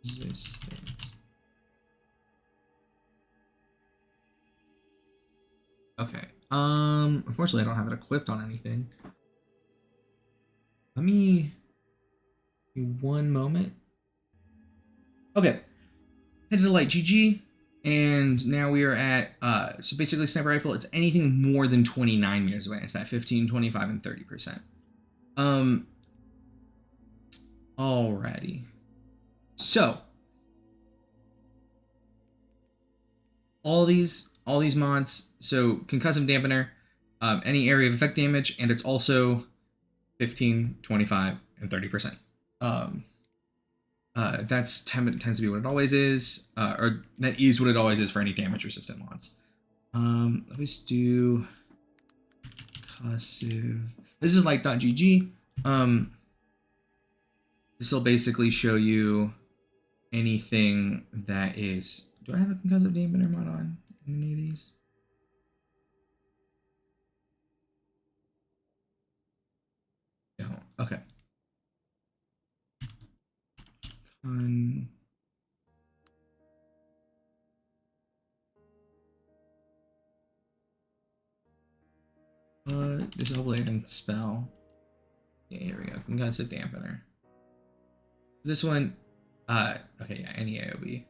Resistance. Okay. Unfortunately, I don't have it equipped on anything. Let me do one moment. Okay. Head to Light GG, and now we are at so basically sniper rifle. It's anything more than 29 meters away. It's that 15, 25, and 30%. Alrighty. So all these mods. So concussive dampener, any area of effect damage, and it's also 15, 25, and 30%. That's tends to be what it always is, or that is what it always is for any damage resistant mods. Let's do concussive. This is like .gg. This will basically show you anything that is. Do I have a concussive dampener mod on any of these? No. Okay. This hopefully I can spell. Yeah, here we go. Concussive dampener. This one, okay, yeah, any AoE.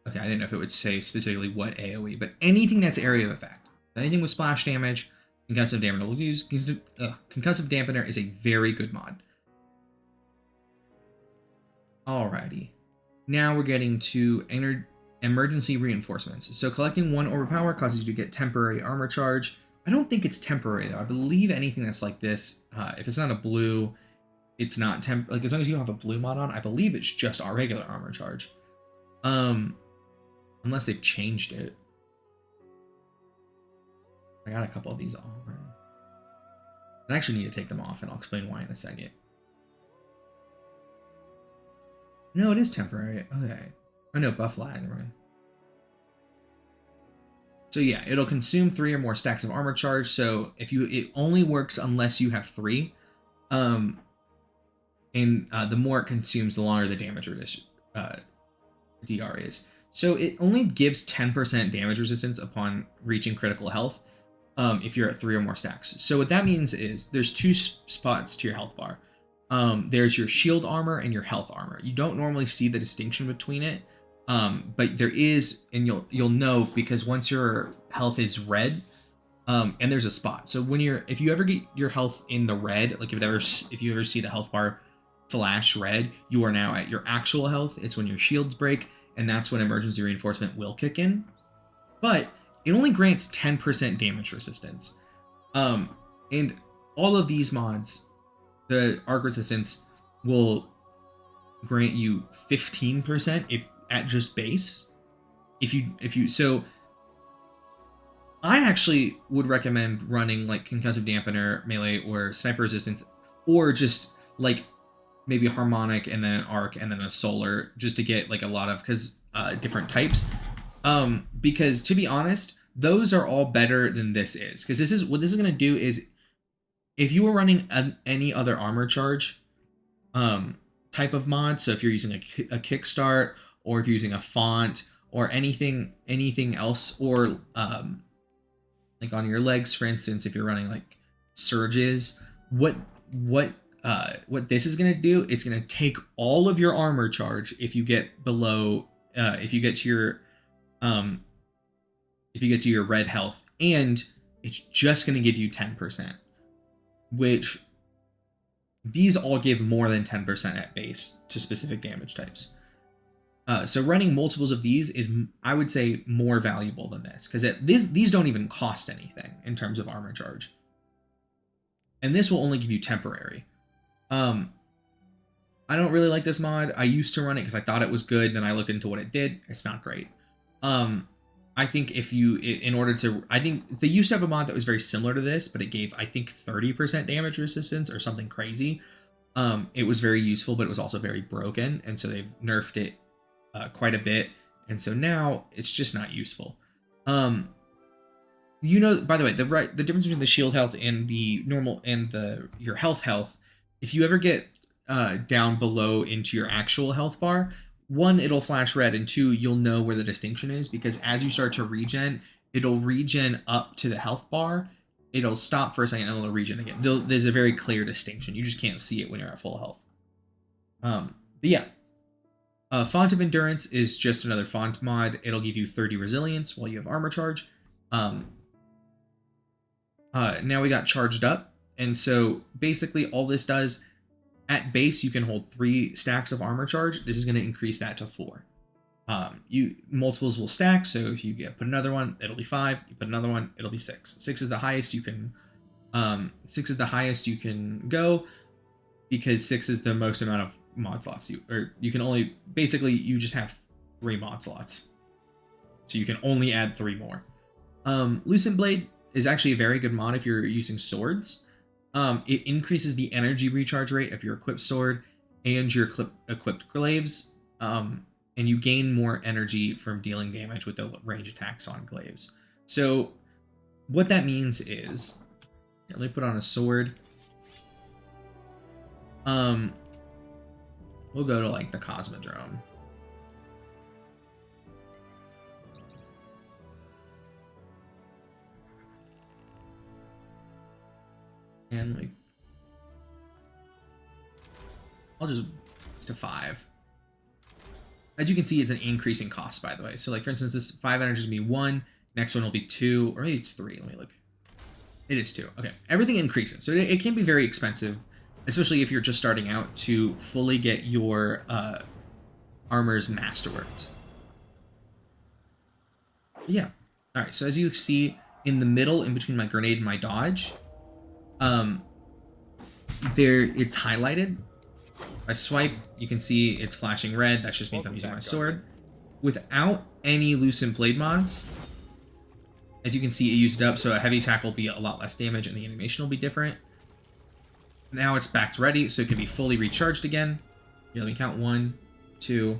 Okay, I didn't know if it would say specifically what AoE, but anything that's area of effect. Anything with splash damage, concussive dampener will use. Concussive dampener is a very good mod. Alrighty. Now we're getting to emergency reinforcements. So collecting 1 orb of power causes you to get temporary armor charge. I don't think it's temporary though. I believe anything that's like this, if it's not a blue, it's not like as long as you don't have a blue mod on, I believe it's just our regular armor charge. Unless they've changed it. I got a couple of these on. I actually need to take them off, and I'll explain why in a second. No, it is temporary. Okay. Oh no, buff lag. So yeah, it'll consume 3 or more stacks of armor charge. So if it only works unless you have 3. And the more it consumes, the longer the damage DR is. So it only gives 10% damage resistance upon reaching critical health if you're at 3 or more stacks. So what that means is there's 2 spots to your health bar. There's your shield armor and your health armor. You don't normally see the distinction between it, but there is, and you'll know because once your health is red, and there's a spot. So when if you ever get your health in the red, like if you ever see the health bar flash red, you are now at your actual health. It's when your shields break, and that's when emergency reinforcement will kick in. But it only grants 10% damage resistance. And all of these mods, the arc resistance will grant you 15% if at just base. If you so I actually would recommend running like concussive dampener, melee, or sniper resistance, or just like maybe a harmonic and then an arc and then a solar, just to get like a lot of different types. Because to be honest, those are all better than this is. Because this is what this is gonna do is if you were running any other armor charge type of mod, so if you're using a kickstart or if you're using a font or anything else, or like on your legs, for instance, if you're running like surges, what this is going to do, it's going to take all of your armor charge if you get below, if you get to your red health, and it's just going to give you 10%, which these all give more than 10% at base to specific damage types. So running multiples of these is, I would say, more valuable than this, because these don't even cost anything in terms of armor charge. And this will only give you temporary. I don't really like this mod. I used to run it because I thought it was good, then I looked into what it did. It's not great. I think I think they used to have a mod that was very similar to this, but it gave, I think, 30% damage resistance or something crazy. It was very useful, but it was also very broken, and so they've nerfed it quite a bit, and so now it's just not useful. You know, by the way, the difference between the shield health and the normal and your health, if you ever get down below into your actual health bar, one, it'll flash red, and two, you'll know where the distinction is, because as you start to regen, it'll regen up to the health bar, it'll stop for a second, and it'll regen again. There's a very clear distinction. You just can't see it when you're at full health. But yeah. Font of Endurance is just another font mod. It'll give you 30 resilience while you have armor charge. Now we got Charged Up, and so basically all this does, at base you can hold 3 stacks of armor charge. This is going to increase that to 4. Multiples will stack, so if you put another one, it'll be 5. You put another one, it'll be 6. 6 is the highest you can. 6 is the highest you can go, because 6 is the most amount of mod slots you can only, basically you just have 3 mod slots, so you can only add 3 more. Lucent Blade is actually a very good mod if you're using swords. It increases the energy recharge rate of your equipped sword and your equipped glaives, and you gain more energy from dealing damage with the range attacks on glaives. So what that means is, let me put on a sword. We'll go to like the Cosmodrome. And like, I'll just to 5. As you can see, it's an increasing cost, by the way. So like, for instance, this 5 energy is going to be 1. Next one will be 2, or maybe it's 3. Let me look. It is 2. Okay. Everything increases. So it can be very expensive, especially if you're just starting out, to fully get your armors masterworked. Yeah. All right. So as you see in the middle, in between my grenade and my dodge, it's highlighted. If I swipe, you can see it's flashing red. That just means I'm using my sword. Without any Lucent Blade mods, as you can see, it used it up, so a heavy attack will be a lot less damage, and the animation will be different. Now it's back to ready, so it can be fully recharged again. Here, let me count 1, 2,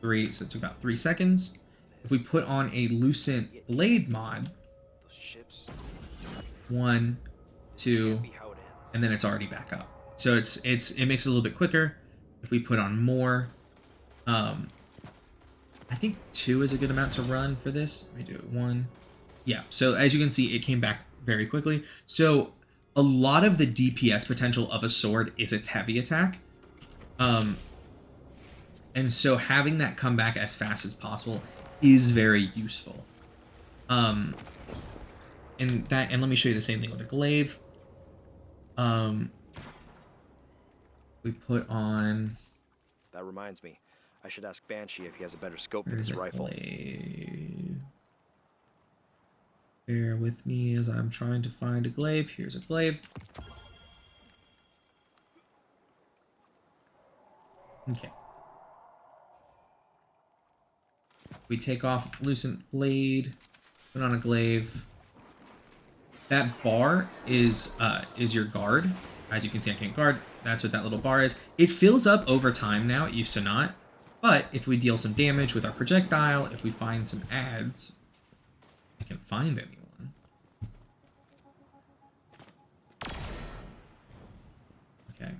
3. So it took about 3 seconds. If we put on a Lucent Blade mod, 1, 2, and then it's already back up. So it makes it a little bit quicker. If we put on more, I think 2 is a good amount to run for this. Let me do it 1. Yeah. So as you can see, it came back very quickly. So a lot of the DPS potential of a sword is its heavy attack. And so having that come back as fast as possible is very useful. And let me show you the same thing with the glaive. We put on... That reminds me. I should ask Banshee if he has a better scope for his rifle. Glaive. Bear with me as I'm trying to find a glaive. Here's a glaive. Okay. We take off Lucent Blade, put on a glaive. That bar is your guard. As you can see, I can't guard. That's what that little bar is. It fills up over time now. It used to not. But if we deal some damage with our projectile, if we find some adds, I can find anyone. Okay.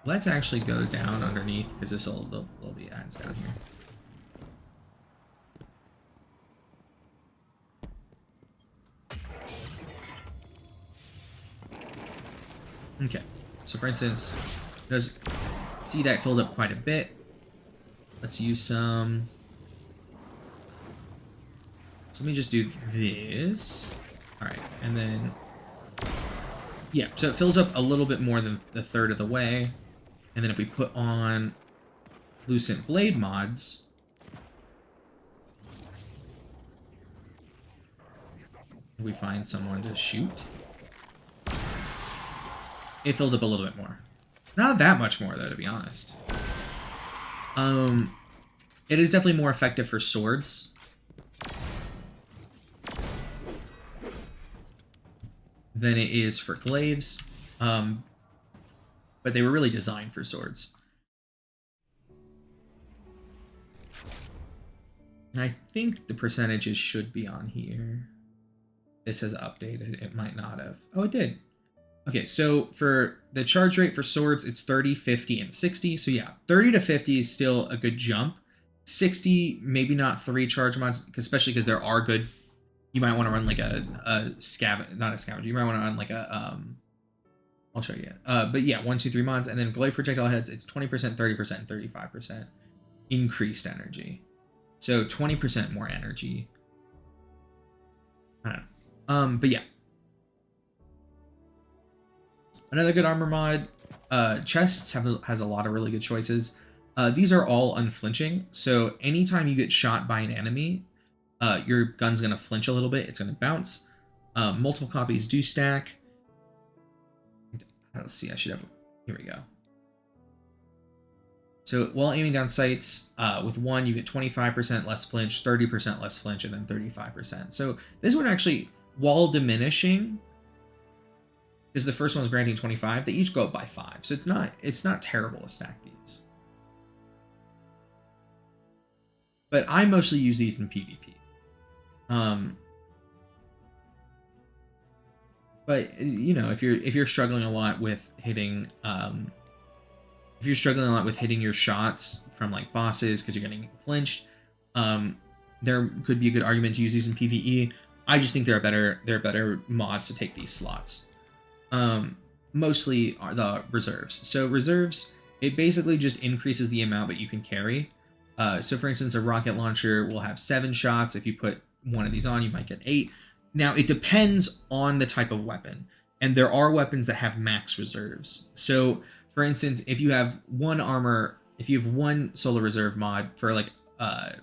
let's actually go down underneath because there'll be ads down here. Okay, so for instance, there's see that filled up quite a bit. Let's use some. So let me just do this. All right, and then yeah, so it fills up a little bit more than the third of the way, and then if we put on Lucent Blade mods, we find someone to shoot. It filled up a little bit more. Not that much more, though, to be honest. It is definitely more effective for swords. Than it is for glaives. But they were really designed for swords. And I think the percentages should be on here. This has updated. It might not have. Oh, it did. Okay, so for the charge rate for swords, it's 30, 50, and 60. So yeah, 30 to 50 is still a good jump. 60, maybe not 3 charge mods, especially because there are good. You might want to run like a scavenger, not a scavenger. You might want to run like a I'll show you. But yeah, 1, 2, 3 mods, and then glaive projectile heads. It's 20%, 30%, and 35% increased energy. So 20% more energy. I don't know. But yeah. Another good armor mod, chests has a lot of really good choices. These are all unflinching, so anytime you get shot by an enemy, your gun's going to flinch a little bit, it's going to bounce. Multiple copies do stack. Let's see, I should have, here we go. So while aiming down sights, with one you get 25% less flinch, 30% less flinch, and then 35%. So this one actually, while diminishing, because the first one's granting 25, they each go up by 5. So it's not terrible to stack these. But I mostly use these in PvP. But you know, if you're struggling a lot with hitting your shots from like bosses because you're getting flinched, there could be a good argument to use these in PvE. I just think there are better mods to take these slots. Mostly are the reserves. So reserves, it basically just increases the amount that you can carry. So for instance, a rocket launcher will have 7 shots. If you put one of these on, you might get 8. Now it depends on the type of weapon, and there are weapons that have max reserves. So for instance, if you have one solar reserve mod for like,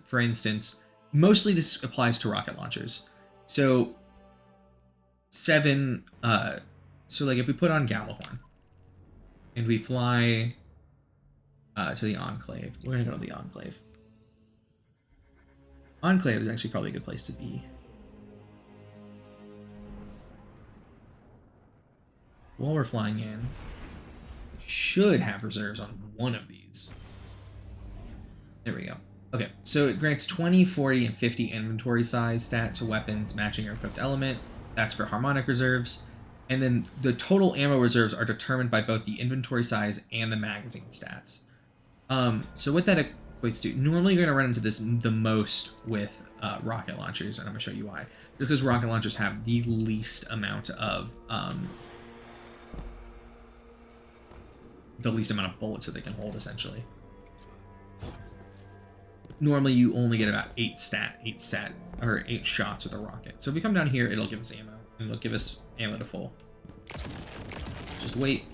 for instance, mostly this applies to rocket launchers. So 7, so like if we put on Gjallarhorn and we fly to the Enclave, we're gonna go to the Enclave. Enclave is actually probably a good place to be. While we're flying in, should have reserves on one of these. There we go. Okay, so it grants 20, 40, and 50 inventory size stat to weapons matching your equipped element. That's for harmonic reserves. And then the total ammo reserves are determined by both the inventory size and the magazine stats. So what that equates to, normally you're going to run into this the most with rocket launchers, and I'm going to show you why. Just because rocket launchers have the least amount of bullets that they can hold, essentially. Normally you only get about 8 shots with a rocket. So if we come down here, it'll give us ammo, and it'll give us ammo to full. Just wait.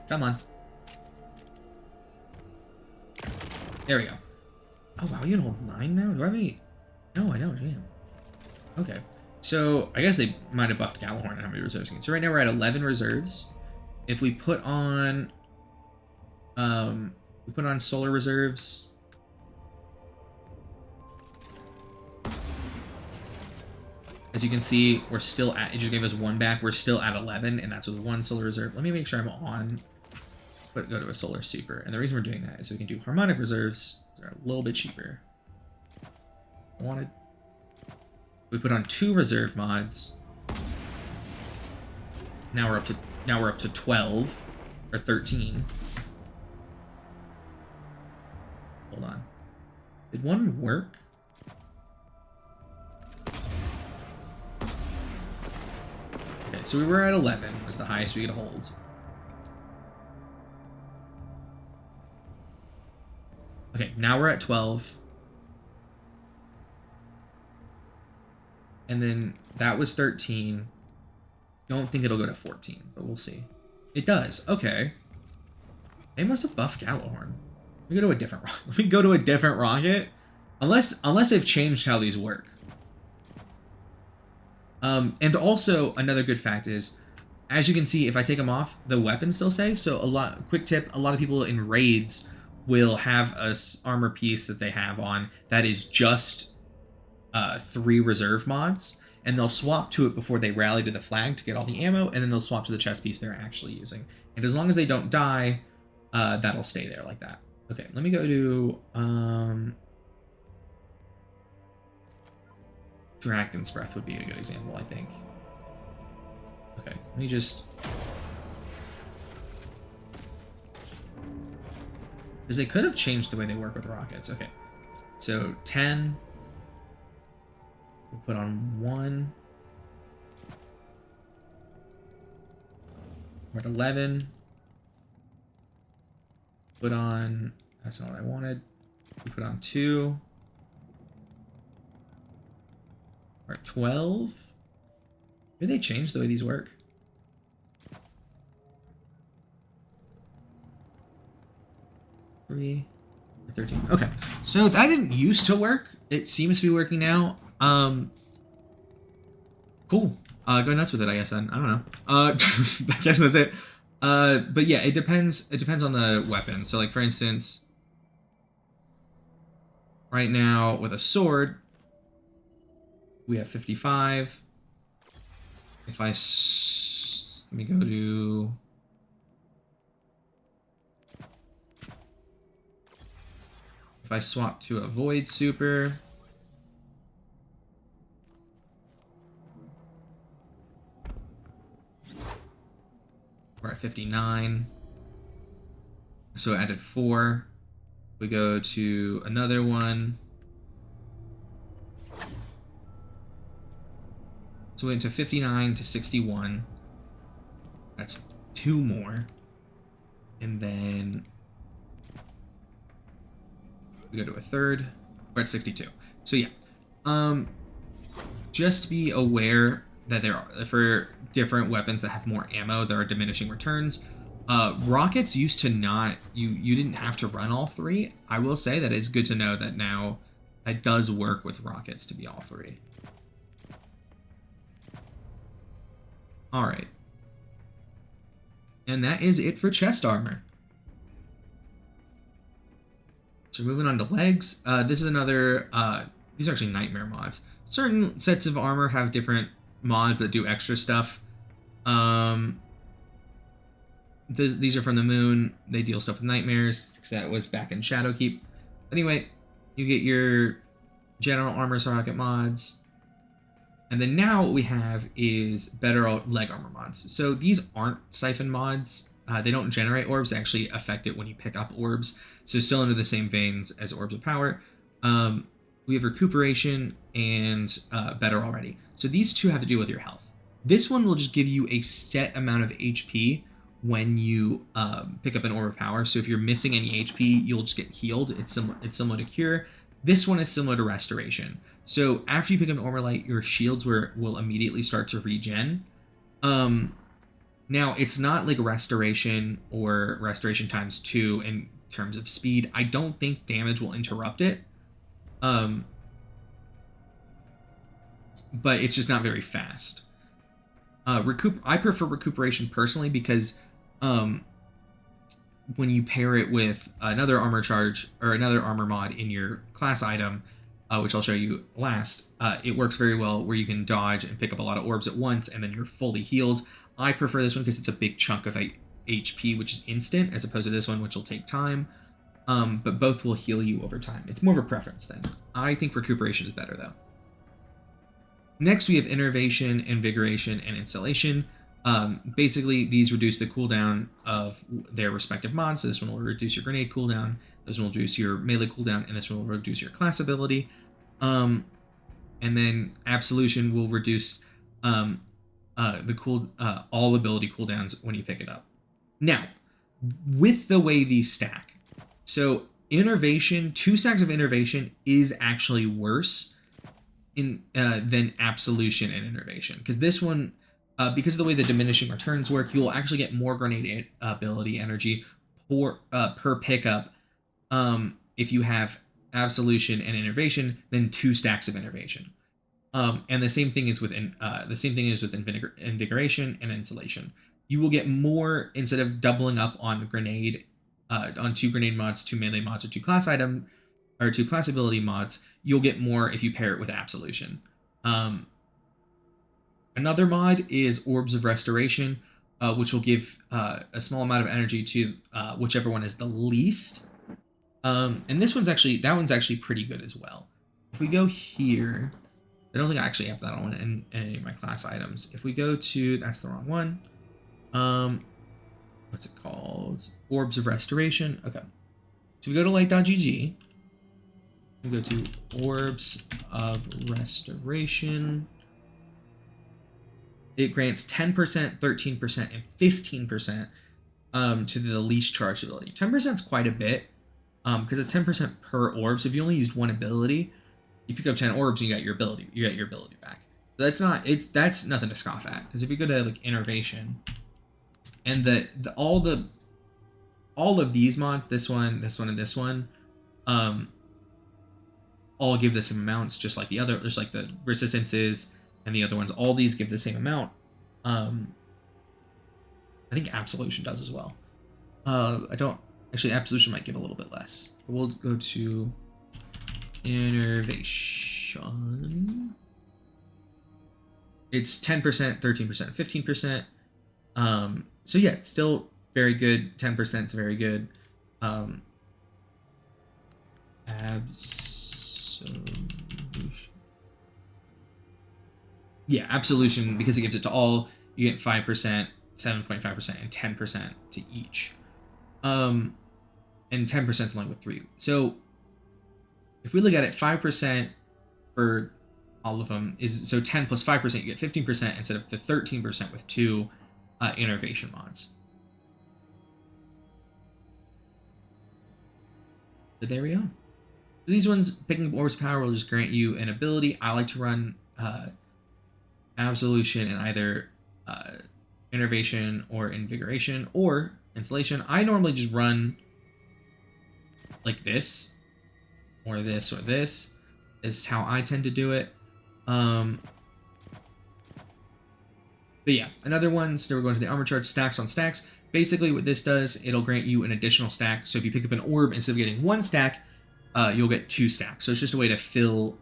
Come on. There we go. Oh wow, you can hold 9 now? Do I have any? No, I don't. Damn. Okay. So I guess they might have buffed Gjallarhorn and how many reserves you get. So right now we're at 11 reserves. If we put on solar reserves, as you can see, we're still at, it just gave us 1 back. We're still at 11, and that's with 1 solar reserve. Let me make sure I'm on, go to a solar super. And the reason we're doing that is so we can do harmonic reserves. They're a little bit cheaper. We put on 2 reserve mods. Now we're up to Now we're up to 12 or 13. Hold on. Did one work? Okay, so we were at 11 was the highest we could hold. Okay, now we're at 12. And then that was 13. Don't think it'll go to 14, but we'll see. It does. Okay. They must have buffed Gallowhorn. Let me go to a different rocket. Let me go to a different rocket. Unless they've changed how these work. And also another good fact is, as you can see, if I take them off, the weapons still say. So quick tip, a lot of people in raids will have a armor piece that they have on that is just 3 reserve mods, and they'll swap to it before they rally to the flag to get all the ammo, and then they'll swap to the chest piece they're actually using. And as long as they don't die, that'll stay there like that. Okay, let me go to Dragon's Breath would be a good example, I think. Okay, let me just... Because they could have changed the way they work with rockets. Okay, so 10. We'll put on 1. We're at 11. Put on... That's not what I wanted. We put on 2. We're at 12. Maybe they changed the way these work. 3, 13. Okay, so that didn't used to work. It seems to be working now. Cool. Go nuts with it, I guess. Then I don't know. I guess that's it. But yeah, it depends. It depends on the weapon. So, like for instance, right now with a sword, we have 55. If I let me go to. If I swap to a Void Super, we're at 59. So I added 4. We go to another one. So we went to 59 to 61. That's 2 more. And then we go to a third. We're at 62. So yeah. Just be aware that there are, for different weapons that have more ammo, there are diminishing returns. Rockets used to not, you didn't have to run all 3. I will say that it's good to know that now that does work with rockets to be all 3. All right. And that is it for chest armor. So moving on to legs. This is another, these are actually nightmare mods. Certain sets of armor have different mods that do extra stuff. These are from the moon. They deal stuff with nightmares, because that was back in Shadowkeep. Anyway, you get your general armor rocket mods. And then now what we have is better leg armor mods. So these aren't siphon mods. They don't generate orbs. They actually affect it when you pick up orbs. So still under the same veins as Orbs of Power. We have recuperation and better already. So these two have to do with your health. This one will just give you a set amount of HP when you pick up an Orb of Power. So if you're missing any HP, you'll just get healed. It's similar to Cure. This one is similar to Restoration. So after you pick up an Orberlight, your shields will immediately start to regen. Now, it's not like Restoration or Restoration times 2 in terms of speed. I don't think damage will interrupt it. But it's just not very fast. I prefer Recuperation personally because when you pair it with another armor charge or another armor mod in your class item, which I'll show you last, it works very well where you can dodge and pick up a lot of orbs at once and then you're fully healed. I prefer this one because it's a big chunk of HP, which is instant, as opposed to this one, which will take time. But both will heal you over time. It's more of a preference thing. I think Recuperation is better, though. Next, we have Innervation, Invigoration, and Installation. Basically, these reduce the cooldown of their respective mods. So this one will reduce your grenade cooldown, this one will reduce your melee cooldown, and this one will reduce your class ability. And then Absolution will reduce all ability cooldowns when you pick it up. Now, with the way these stack, so Innervation, 2 stacks of Innervation is actually worse than Absolution and Innervation, because this one, because of the way the diminishing returns work, you will actually get more grenade ability energy per pickup if you have Absolution and Innervation than 2 stacks of Innervation. And the same thing is with Invigoration and Insulation. You will get more instead of doubling up on grenade, on 2 grenade mods, 2 melee mods, or 2 class item or 2 class ability mods. You'll get more if you pair it with Absolution. Another mod is Orbs of Restoration, which will give a small amount of energy to whichever one is the least. And that one's actually pretty good as well. If we go here, I don't think I actually have that on in any of my class items. If we go to, that's the wrong one. What's it called? Orbs of Restoration. Okay. So we go to light.gg. We go to Orbs of Restoration. It grants 10%, 13%, and 15% to the least charged ability. 10% is quite a bit because it's 10% per orb. So if you only used one ability, you pick up 10 orbs and you get your ability back. So that's nothing to scoff at, because if you go to like Innervation and all of these mods, this one, and this one, all give the same amounts, just like the other. There's like the resistances and the other ones, all these give the same amount. I think Absolution does as well. Absolution might give a little bit less. We'll go to Innervation. It's 10%, 13%, 15%. So yeah, it's still very good. 10% is very good. Absolution. Yeah, Absolution, because it gives it to all, you get 5%, 7.5%, and 10% to each. And 10% is along with 3. So if we look at it, 5% for all of them is, so 10 plus 5%, you get 15% instead of the 13% with 2 Innervation mods. So there we go. So these ones, picking up Orbs Power will just grant you an ability. I like to run Absolution in either Innervation or Invigoration or Insulation. I normally just run like this, or this, or this is how I tend to do it. But yeah, another one, so we're going to the armor charge, stacks on stacks. Basically what this does, it'll grant you an additional stack. So if you pick up an orb, instead of getting 1 stack, you'll get 2 stacks. So it's just a way to fill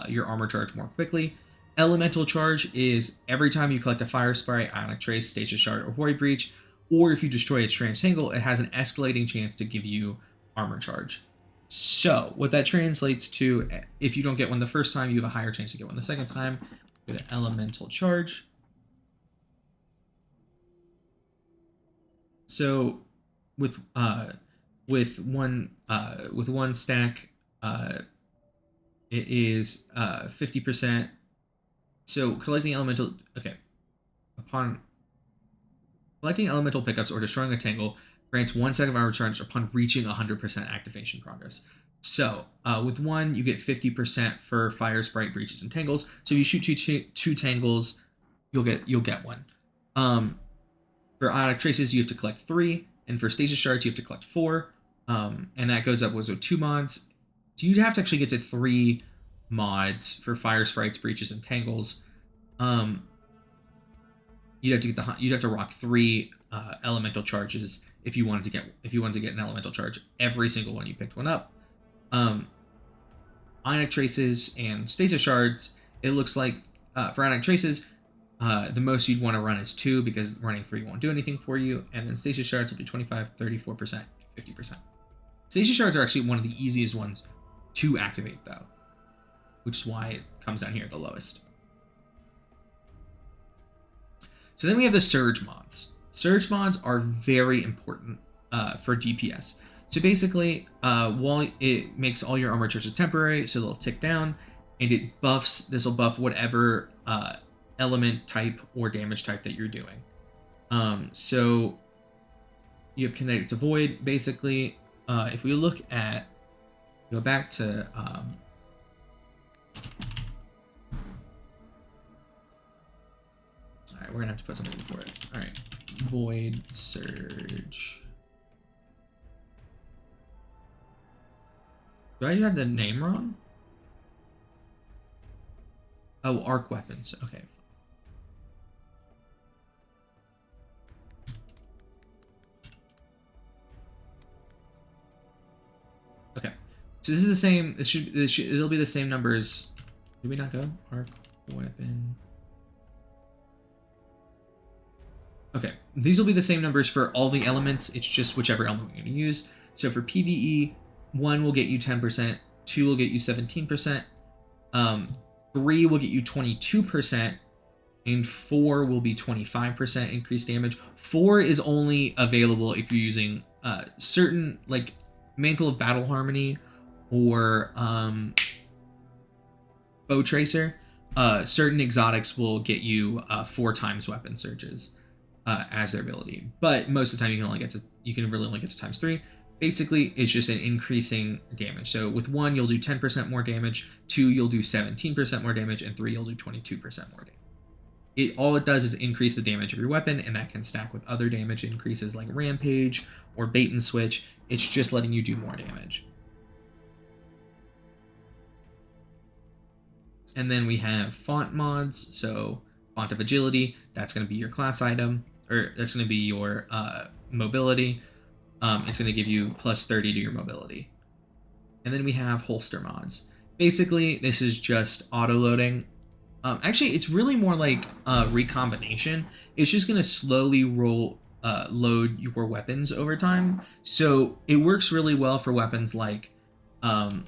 your armor charge more quickly. Elemental charge is every time you collect a fire sprite, ionic trace, stasis shard, or void breach, or if you destroy its transtangle, it has an escalating chance to give you armor charge. So what that translates to, if you don't get one the first time, you have a higher chance to get one the second time. Go to elemental charge. So with one stack, it is 50%. So collecting elemental, okay, upon collecting elemental pickups or destroying a tangle grants 1 second of armor charge upon reaching 100% activation progress. So with one, you get 50% for fire sprite, breaches, and tangles. So if you shoot two tangles, you'll get one. For ionic traces, you have to collect 3, and for stasis shards, you have to collect 4. And that goes up with 2 mods. So you'd have to actually get to 3 mods for fire sprites, breaches, and tangles. You'd have to rock 3 elemental charges if you wanted to get an elemental charge every single one you picked one up. Ionic traces and stasis shards, it looks like for ionic traces, the most you'd want to run is 2 because running 3 won't do anything for you, and then stasis shards will be 25, 34%, 50%. Stasis shards are actually one of the easiest ones to activate though, which is why it comes down here at the lowest. So then we have the surge mods. Surge mods are very important for DPS. So basically, while it makes all your armor charges temporary, so they'll tick down, and it buffs. This will buff whatever element type or damage type that you're doing. So you have Kinetic to Void. Basically, if we look at, go back to all right, we're gonna have to put something for it. All right, Void Surge. Do I have the name wrong? Oh, arc weapons. Okay. Okay. So this is the same. It'll be the same numbers. Did we not go? Arc weapon. Okay. These will be the same numbers for all the elements. It's just whichever element we're going to use. So for PvE, 1 will get you 10%, 2 will get you 17%, 3 will get you 22%, and 4 will be 25% increased damage. 4 is only available if you're using certain, like Mantle of Battle Harmony or Bow Tracer. Certain exotics will get you 4 times weapon surges as their ability, but most of the time you can really only get to times 3. Basically, it's just an increasing damage. So with 1, you'll do 10% more damage, 2, you'll do 17% more damage, and 3, you'll do 22% more damage. All it does is increase the damage of your weapon, and that can stack with other damage increases like Rampage or Bait and Switch. It's just letting you do more damage. And then we have font mods. So Font of Agility, that's going to be your class item, or that's going to be your mobility. It's going to give you plus 30 to your mobility. And then we have holster mods. Basically, this is just auto-loading. Actually, it's really more like recombination. It's just going to slowly load your weapons over time. So it works really well for weapons like... I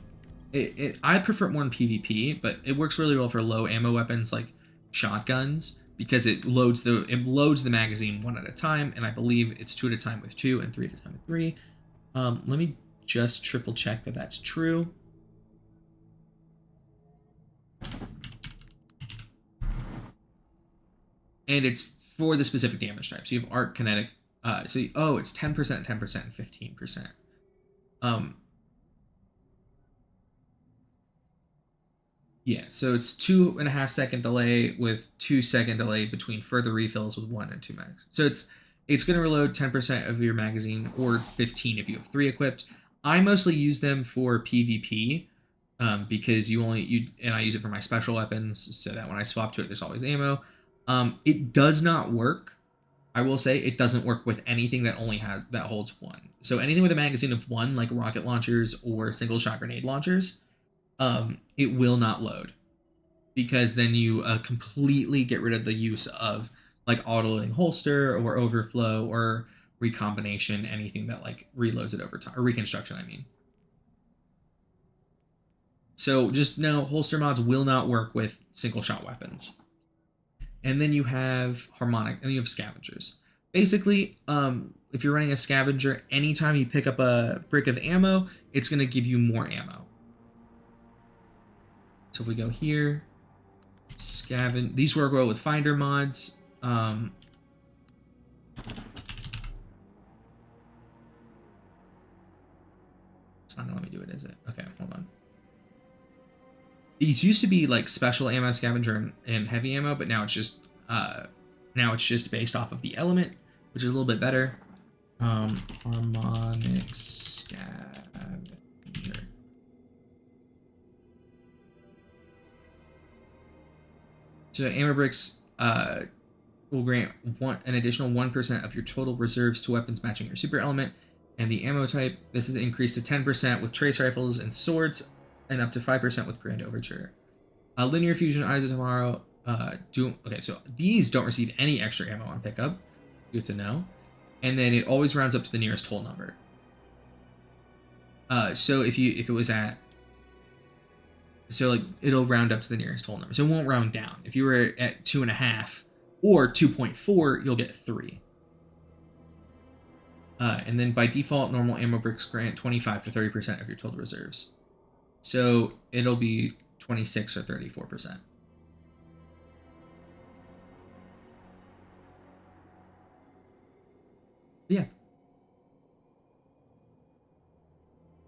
prefer it more in PvP, but it works really well for low ammo weapons like shotguns, because it loads the magazine 1 at a time, and I believe it's 2 at a time with 2 and 3 at a time with 3. Let me just triple check that that's true. And it's for the specific damage type. So you have arc, kinetic. It's 10%, 10%, and 15%. Yeah, so it's 2.5 second delay with 2 second delay between further refills with 1 and 2 mags. So it's going to reload 10% of your magazine, or 15 if you have 3 equipped. I mostly use them for PvP because and I use it for my special weapons, so that when I swap to it, there's always ammo. It does not work. I will say it doesn't work with anything that holds 1. So anything with a magazine of 1, like rocket launchers or single shot grenade launchers, it will not load, because then you completely get rid of the use of like auto-loading holster or overflow or recombination, anything that like reloads it over time, or reconstruction, I mean. So just know holster mods will not work with single shot weapons. And then you have harmonic, and you have scavengers. Basically, if you're running a scavenger, anytime you pick up a brick of ammo, it's going to give you more ammo. So if we go here, these work well with finder mods. It's not gonna let me do it, is it? Okay, hold on. These used to be like special ammo scavenger and heavy ammo, but now it's just based off of the element, which is a little bit better. Harmonic scavenger. So ammo bricks will grant an additional 1% of your total reserves to weapons matching your super element and the ammo type. This is increased to 10% with trace rifles and swords, and up to 5% with Grand Overture. Linear Fusion Eyes of Tomorrow. Okay, so these don't receive any extra ammo on pickup. Good to know. And then it always rounds up to the nearest whole number. So if it was at, so like it'll round up to the nearest whole number. So it won't round down. If you were at 2.5, or 2.4, you'll get 3. And then by default, normal ammo bricks grant 25 to 30% of your total reserves. So it'll be 26 or 34%. Yeah.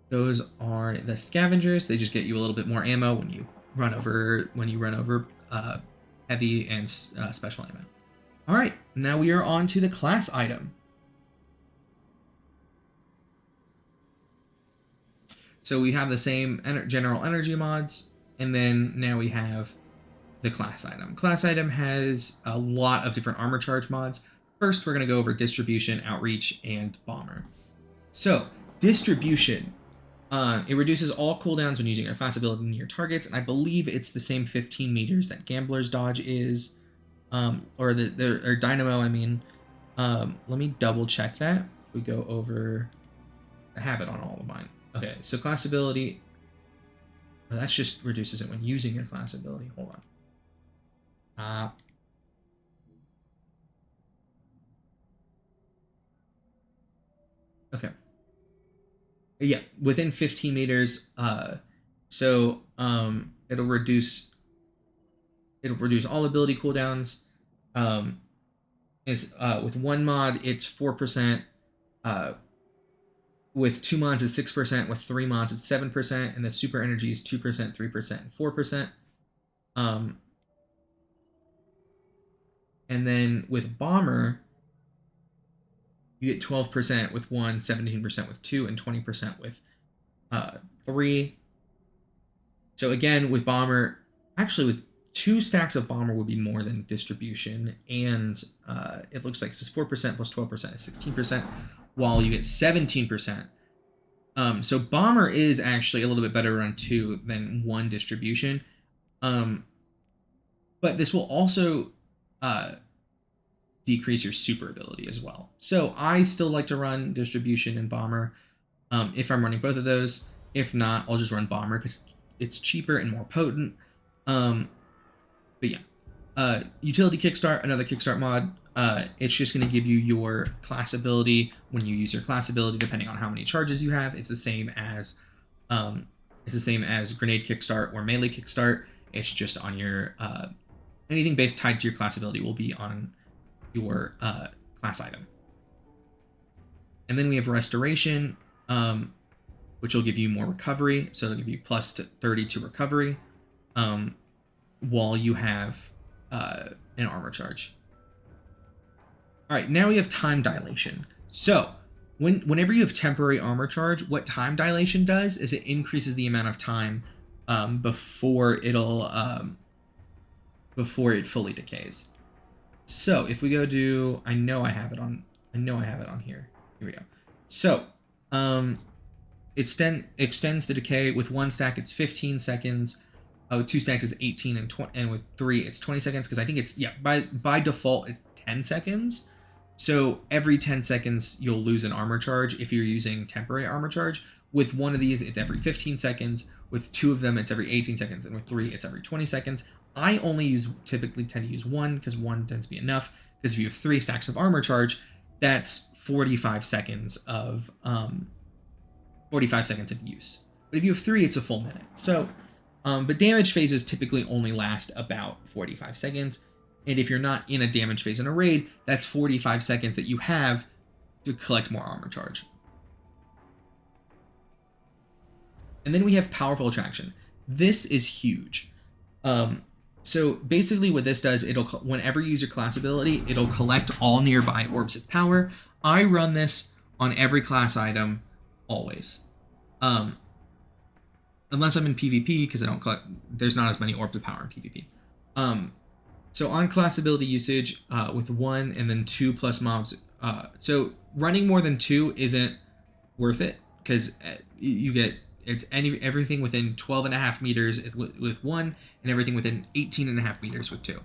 Those are the scavengers. They just get you a little bit more ammo when you run over heavy and special ammo. All right, now we are on to the class item. So we have the same general energy mods, and then now we have the class item. Class item has a lot of different armor charge mods. First, we're going to go over distribution, outreach, and bomber. So distribution, it reduces all cooldowns when using your class ability near targets, and I believe it's the same 15 meters that Gambler's Dodge is, or Dynamo. I mean, let me double check that. If we go over, I have it on all of mine. Okay, so class ability, that just reduces it when using your class ability. Hold on. Okay. Yeah, within 15 meters. So it'll reduce all ability cooldowns. With one mod, it's 4%. With 2 mods, it's 6%. With 3 mods, it's 7%. And the super energy is 2%, 3%, and 4%. And then with bomber, you get 12% with 1, 17% with 2, and 20% with 3. So again, with bomber, actually with 2 stacks of bomber would be more than distribution, and it looks like this is 4% plus 12% is 16%, while you get 17%. So bomber is actually a little bit better on 2 than 1 distribution, but this will also decrease your super ability as well. So I still like to run distribution and bomber if I'm running both of those. If not, I'll just run bomber because it's cheaper and more potent. But yeah, utility kickstart, another kickstart mod. It's just going to give you your class ability when you use your class ability, depending on how many charges you have. It's the same as grenade kickstart or melee kickstart. It's just on your anything based tied to your class ability will be on your class item. And then we have restoration, which will give you more recovery. So it'll give you plus 30 to recovery, while you have an armor charge. All right, now we have time dilation. So whenever you have temporary armor charge, what time dilation does is it increases the amount of time before it fully decays. So if we go to, I know I have it on here. Here we go. So extends the decay. With 1 stack, it's 15 seconds. With 2 stacks, it's 18, and with 3, it's 20 seconds. Because I think it's by default it's 10 seconds. So every 10 seconds you'll lose an armor charge if you're using temporary armor charge. With one of these, it's every 15 seconds. With 2 of them, it's every 18 seconds, and with 3, it's every 20 seconds. I typically tend to use 1 because 1 tends to be enough. Because if you have 3 stacks of armor charge, that's 45 seconds of use. But if you have 3, it's a full minute. So, but damage phases typically only last about 45 seconds. And if you're not in a damage phase in a raid, that's 45 seconds that you have to collect more armor charge. And then we have powerful attraction. This is huge. So basically what this does, whenever you use your class ability, it'll collect all nearby orbs of power. I run this on every class item always. Unless I'm in PvP, because there's not as many orbs of power in PvP. So on class ability usage, with 1 and then 2 plus mobs, so running more than 2 isn't worth it, because you get everything within 12.5 meters with 1, and everything within 18.5 meters with 2.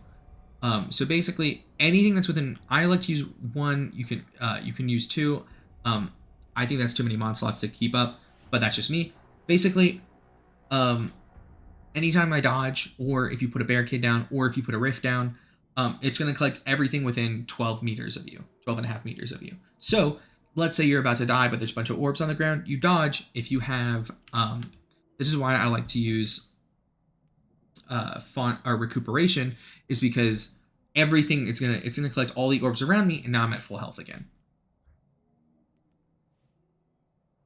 So basically anything that's within, I like to use 1. You can use 2. I think that's too many mod slots to keep up, but that's just me. Basically, anytime I dodge, or if you put a barricade down, or if you put a rift down, it's going to collect everything within 12 meters of you, 12.5 meters of you. So let's say you're about to die, but there's a bunch of orbs on the ground. You dodge. If you have, this is why I like to use font or recuperation, is because everything it's gonna collect all the orbs around me, and now I'm at full health again,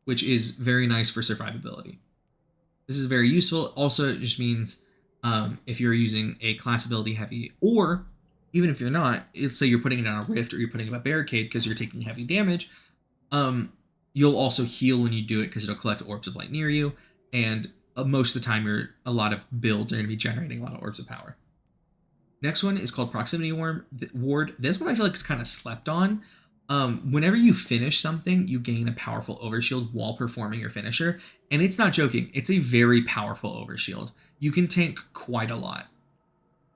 which is very nice for survivability. This is very useful. Also, it just means if you're using a class ability heavy, or even if you're not, let's say you're putting it on a rift or you're putting up a barricade because you're taking heavy damage, you'll also heal when you do it because it'll collect orbs of light near you, and most of the time a lot of builds are going to be generating a lot of orbs of power. Next one is called Proximity Ward. This one I feel like is kind of slept on. Whenever you finish something, you gain a powerful overshield while performing your finisher, and it's not joking. It's a very powerful overshield. You can tank quite a lot.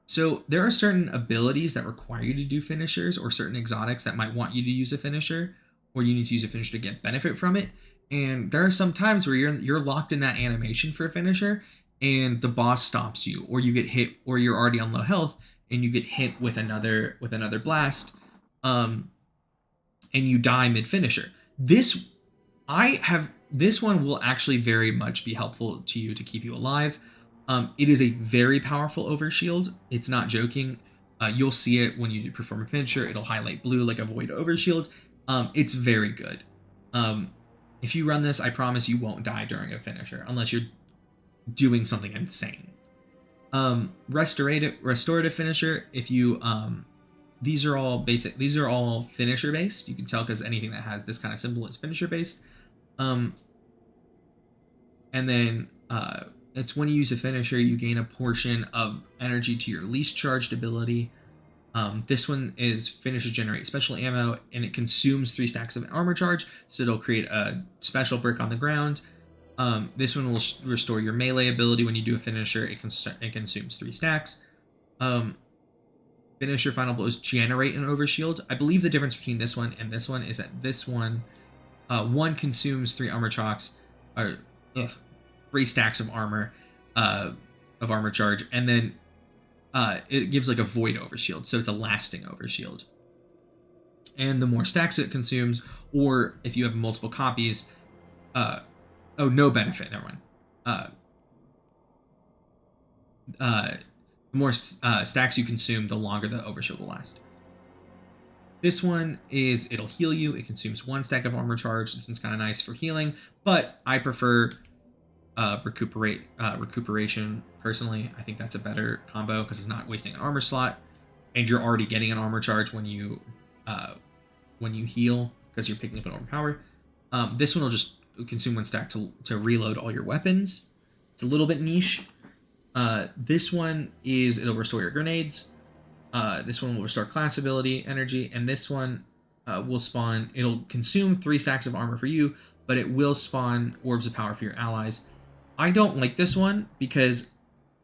So there are certain abilities that require you to do finishers, or certain exotics that might want you to use a finisher, or you need to use a finisher to get benefit from it. And there are some times where you're locked in that animation for a finisher, and the boss stops you, or you get hit, or you're already on low health and you get hit with another blast, and you die mid finisher. This one will actually very much be helpful to you to keep you alive. It is a very powerful overshield. It's not joking. You'll see it when you perform a finisher. It'll highlight blue like a void overshield. It's very good. If you run this, I promise you won't die during a finisher unless you're doing something insane. Restorative finisher. If you these are all basic. These are all finisher based. You can tell because anything that has this kind of symbol is finisher based. And then it's when you use a finisher, you gain a portion of energy to your least charged ability. This one is finisher generate special ammo, and it consumes 3 stacks of armor charge, so it'll create a special brick on the ground. This one will restore your melee ability when you do a finisher. It consumes 3 stacks. Finisher final blows generate an overshield. I believe the difference between this one and this one is that this one, one consumes 3 armor chalks, or 3 stacks of armor charge, and then it gives like a void overshield, so it's a lasting overshield. And the more stacks it consumes, or if you have multiple copies, no benefit, never mind. The more stacks you consume, the longer the overshield will last. This one is, it'll heal you. It consumes 1 stack of armor charge. This one's kind of nice for healing, but I prefer recuperation personally. I think that's a better combo because it's not wasting an armor slot, and you're already getting an armor charge when you heal because you're picking up an armor power. This one will just consume 1 stack to reload all your weapons. It's a little bit niche. This one is, it'll restore your grenades. This one will restore class ability energy, and this one will spawn, it'll consume 3 stacks of armor for you, but it will spawn orbs of power for your allies. I don't like this one because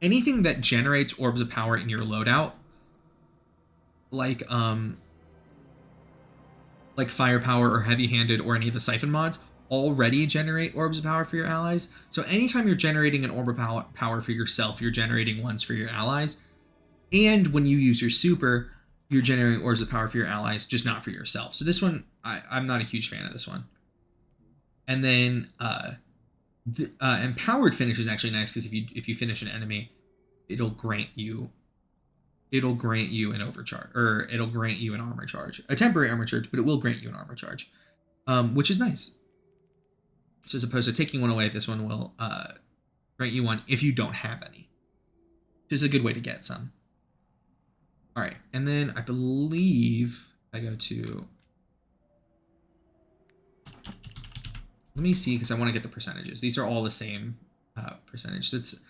anything that generates orbs of power in your loadout, like firepower or heavy-handed or any of the siphon mods, already generate orbs of power for your allies. So anytime you're generating an orb of power for yourself, you're generating ones for your allies. And when you use your super, you're generating orbs of power for your allies, just not for yourself. So this one, I'm not a huge fan of this one. And then empowered finish is actually nice because if you finish an enemy, it'll grant you an overcharge, or it'll grant you an armor charge, a temporary armor charge, but it will grant you an armor charge, which is nice. So as opposed to taking one away, this one will grant you one if you don't have any, which is a good way to get some. All right, and then I believe I go to, let me see, because I want to get the percentages. These are all the same percentage. That's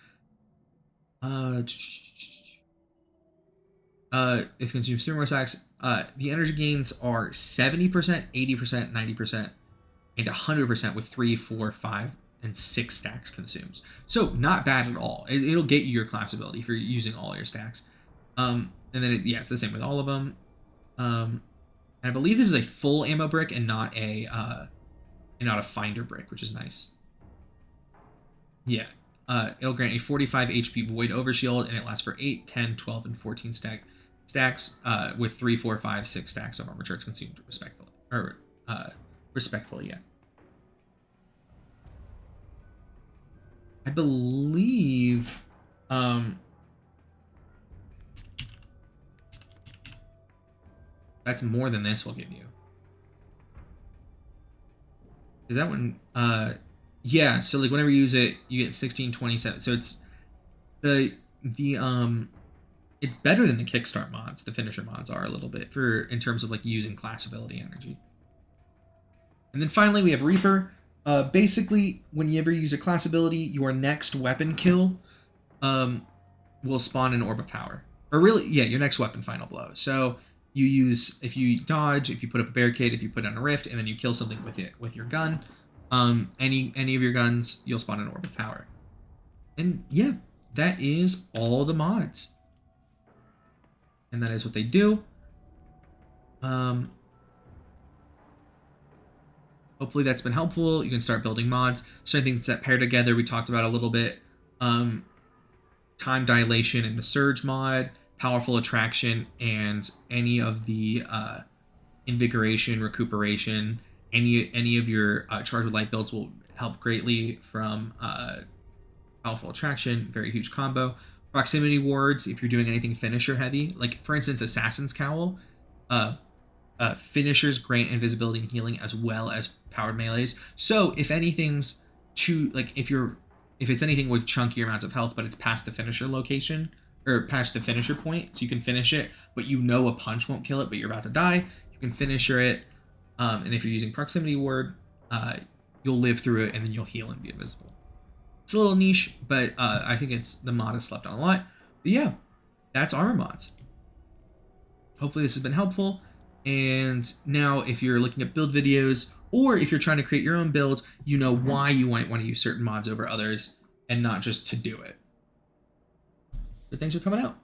it consumes 3 more stacks. The energy gains are 70%, 80%, 90%, and 100% with 3, 4, 5, and 6 stacks consumes. So not bad at all. It'll get you your class ability if you're using all your stacks. And then it's the same with all of them. And I believe this is a full ammo brick and not a finder brick, which is nice. Yeah. It'll grant a 45 HP void overshield, and it lasts for 8, 10, 12, and 14 stack. stacks, with 3, 4, 5, 6 stacks of armor charts consumed respectfully, yeah. I believe, that's more than this will give you. Is that one? Yeah. So like whenever you use it, you get 1627. So it's it's better than the Kickstart mods. The finisher mods are a little bit in terms of like using class ability energy. And then finally we have Reaper. Basically, whenever you use a class ability, your next weapon kill will spawn an Orb of Power. Or really, yeah, your next weapon final blow. So you use, if you dodge, if you put up a barricade, if you put down a rift, and then you kill something with it with your gun, any of your guns, you'll spawn an Orb of Power. And yeah, that is all the mods. And that is what they do. Hopefully that's been helpful. You can start building mods. So things that pair together, we talked about a little bit. Time dilation in the Surge mod, powerful attraction, and any of the invigoration, recuperation, any of your charge with light builds will help greatly from powerful attraction. Very huge combo. Proximity wards, if you're doing anything finisher heavy, like for instance Assassin's Cowl, finishers grant invisibility and healing as well as powered melees. So if anything's too, like if it's anything with chunkier amounts of health, but it's past the finisher location or past the finisher point, so you can finish it, but you know a punch won't kill it, but you're about to die, you can finisher it. And if you're using proximity ward, you'll live through it and then you'll heal and be invisible. It's a little niche, but I think the mod has slept on a lot. But yeah, that's armor mods. Hopefully this has been helpful. And now if you're looking at build videos, or if you're trying to create your own build, you know why you might want to use certain mods over others and not just to do it. So thanks for coming out.